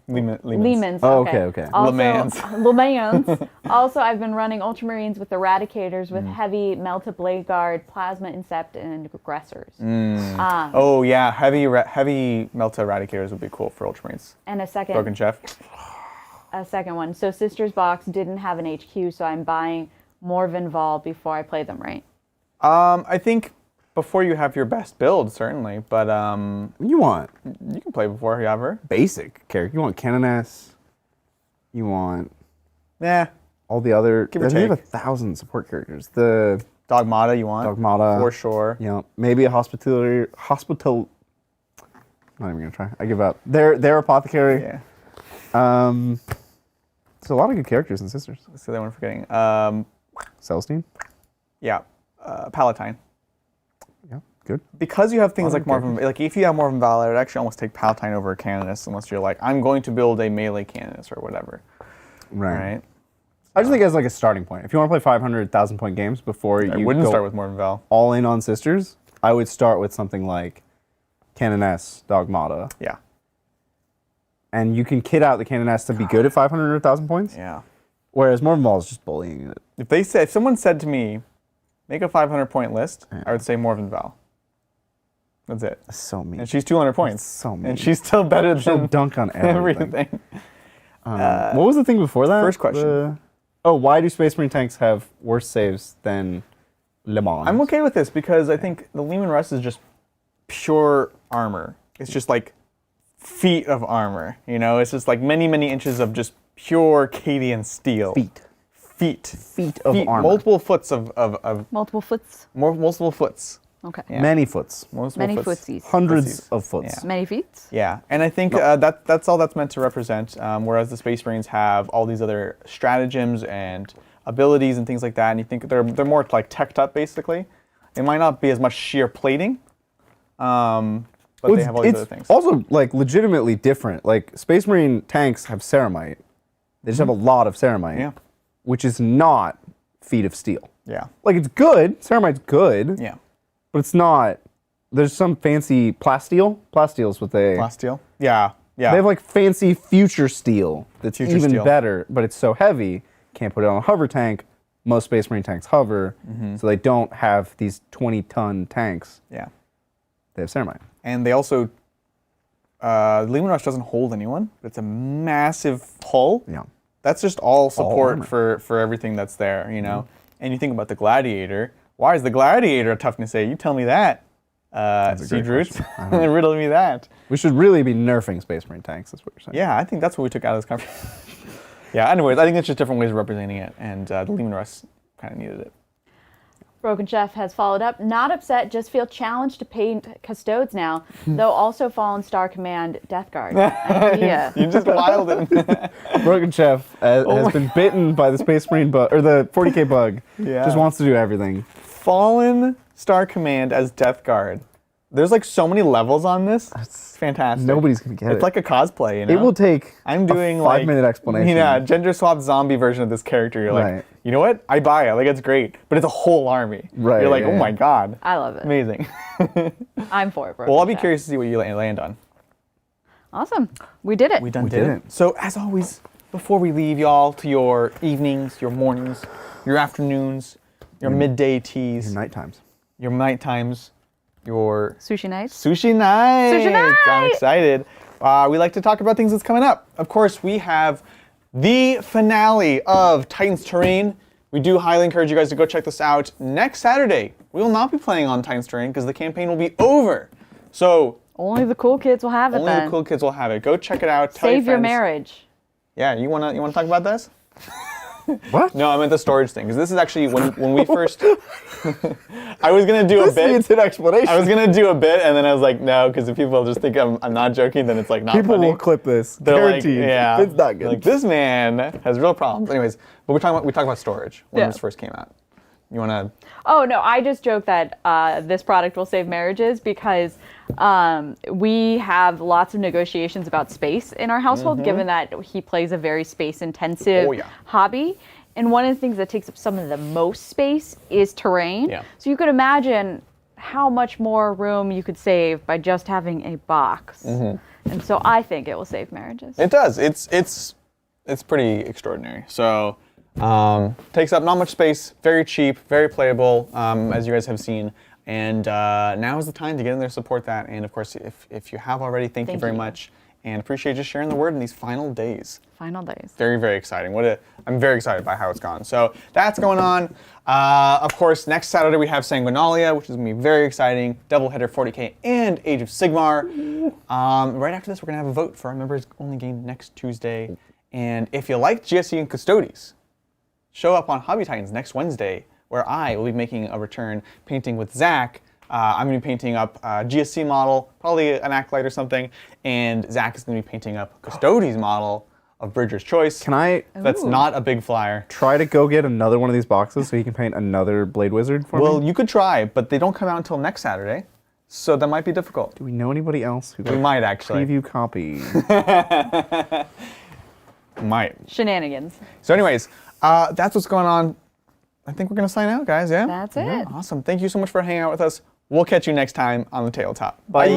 Lehman's. Oh, okay. Also, Le Mans. Also, I've been running Ultramarines with Eradicators with heavy Melta Blade Guard, Plasma Incept, and Aggressors. Oh yeah, heavy Melta Eradicators would be cool for Ultramarines. And a Broken Chef. second one. So Sisters Box didn't have an HQ, so I'm buying more Vinval before I play them, right? I think before you have your best build, certainly, but You want you can play before you have her. basic character. You want Canoness. You want Yeah. all the other. Give or They have take. 1,000 support characters. The Dogmata you want. Dogmata. For sure. You know, maybe a hospital. I'm not even gonna try. I give up. Their apothecary. Yeah. There's a lot of good characters in Sisters. What's the other one I'm forgetting? Celestine. Yeah. Palatine. Yeah, good. Because you have things Modern like Marvin, like if you have Marvin Valor, it would actually almost take Palatine over a Canoness unless you're like, I'm going to build a melee Canoness or whatever. Right. I just think as like a starting point. If you want to play 500,000 point games before I you wouldn't go start with Marvin Val. all in on Sisters, I would start with something like Canoness, Dogmata. Yeah. And you can kit out the Canoness to be good at 500 or 1,000 points. Yeah. Whereas Morvenball is just bullying it. If someone said to me, make a 500-point list. I would say Morvenn Val. That's it. That's so mean. And she's 200 points. That's so mean. And she's still better She'll than dunk on everything. everything. What was the thing before that? First question. Why do Space Marine tanks have worse saves than Le Mans? I'm okay with this because I think the Leman Russ is just pure armor. It's just like feet of armor. You know, it's just like many, many inches of just pure Cadian steel. Feet of armor. Multiple foots of Multiple foots. multiple foots. Okay. Yeah. Many foots. Many footsies. Hundreds of foots. Yeah. Many feet. Yeah, and I think that's all that's meant to represent, whereas the Space Marines have all these other stratagems and abilities and things like that, and you think they're more like teched up, basically. It might not be as much sheer plating, but they have all these other things. Also, like, legitimately different. Like, Space Marine tanks have ceramite. They just have a lot of ceramite, which is not feet of steel. Yeah. Like, it's good. Ceramite's good. Yeah. But it's not. There's some fancy plasteel. Plasteel's what they. Plasteel? Yeah. Yeah. They have like fancy future steel that's Future even steel. better, but it's so heavy, can't put it on a hover tank. Most Space Marine tanks hover, so they don't have these 20-ton tanks. Yeah. They have ceramite. And they also, Leman Rush doesn't hold anyone. It's a massive hull. Yeah. That's just all support armor. for everything that's there, you know? And you think about the Gladiator. Why is the Gladiator a toughness 8? You tell me that. Siege Roots. Riddle me that. We should really be nerfing Space Marine tanks, that's what you're saying. Yeah, I think that's what we took out of this conversation. Yeah, anyways, I think it's just different ways of representing it, and the Leman Rush kind of needed it. Broken Chef has followed up. Not upset, just feel challenged to paint Custodes now, though also Fallen Star Command Death Guard. Idea. You just wilded. Broken Chef has been bitten by the Space Marine bug, or the 40k bug. Yeah. Just wants to do everything. Fallen Star Command as Death Guard. There's like so many levels on this. It's fantastic. Nobody's going to get it. It's like a cosplay, you know? It will take I'm doing a like 5-minute explanation. Yeah, gender swap zombie version of this character. You're like, Right. you know what? I buy it. Like, it's great. But it's a whole army. Right, You're like, yeah, oh my god. I love it. Amazing. I'm for it, Broken Well, I'll be Chef. curious to see what you land on. Awesome. We did it. We did did it. it. So, as always, before we leave y'all to your evenings, your mornings, your afternoons, your midday teas, Night times. your night times, your Sushi nights. sushi night. Sushi night! I'm excited. We like to talk about things that's coming up. Of course, we have the finale of Titans Terrain. We do highly encourage you guys to go check this out. Next Saturday, we will not be playing on Titans Terrain because the campaign will be over. So Only the cool kids will have it only then. the cool kids will have it. Go check it out. Tell Save your friends. marriage. Yeah, you wanna talk about this? What? No, I meant the storage thing because this is actually when we first. I was gonna do a This bit. needs an explanation. I was gonna do a bit, and then I was like, no, because if people just think I'm not joking, then it's like not People funny. will clip this. They're Guaranteed. like, yeah, It's not good. Like, this man has real problems. Anyways, but we talk about storage when Yeah. this first came out. You wanna? Oh, no, I just joke that this product will save marriages because we have lots of negotiations about space in our household, given that he plays a very space-intensive Oh, yeah. hobby. And one of the things that takes up some of the most space is terrain. Yeah. So you could imagine how much more room you could save by just having a box. And so I think it will save marriages. It does. It's pretty extraordinary. So takes up not much space, very cheap, very playable, as you guys have seen. And now is the time to get in there, support that. And of course, if you have already, thank you very much. And appreciate just sharing the word in these final days. Final days. Very, very exciting. I'm very excited by how it's gone. So that's going on. Of course, next Saturday we have Sanguinalia, which is going to be very exciting. Doubleheader 40k and Age of Sigmar. Right after this, we're going to have a vote for our members-only game next Tuesday. And if you like GSE and Custodes, show up on Hobby Titans next Wednesday, where I will be making a return painting with Zach. I'm going to be painting up a GSC model, probably an Acolyte or something, and Zach is going to be painting up Custodes model of Bridger's Choice. Can I That's not a big flyer. try to go get another one of these boxes so you can paint another Blade Wizard for me? Well, you could try, but they don't come out until next Saturday, so that might be difficult. Do we know anybody else who got We a might actually. preview copy? Might. Shenanigans. So anyways, that's what's going on. I think we're going to sign out, guys, yeah? That's it. Awesome. Thank you so much for hanging out with us. We'll catch you next time on the Tabletop. Bye.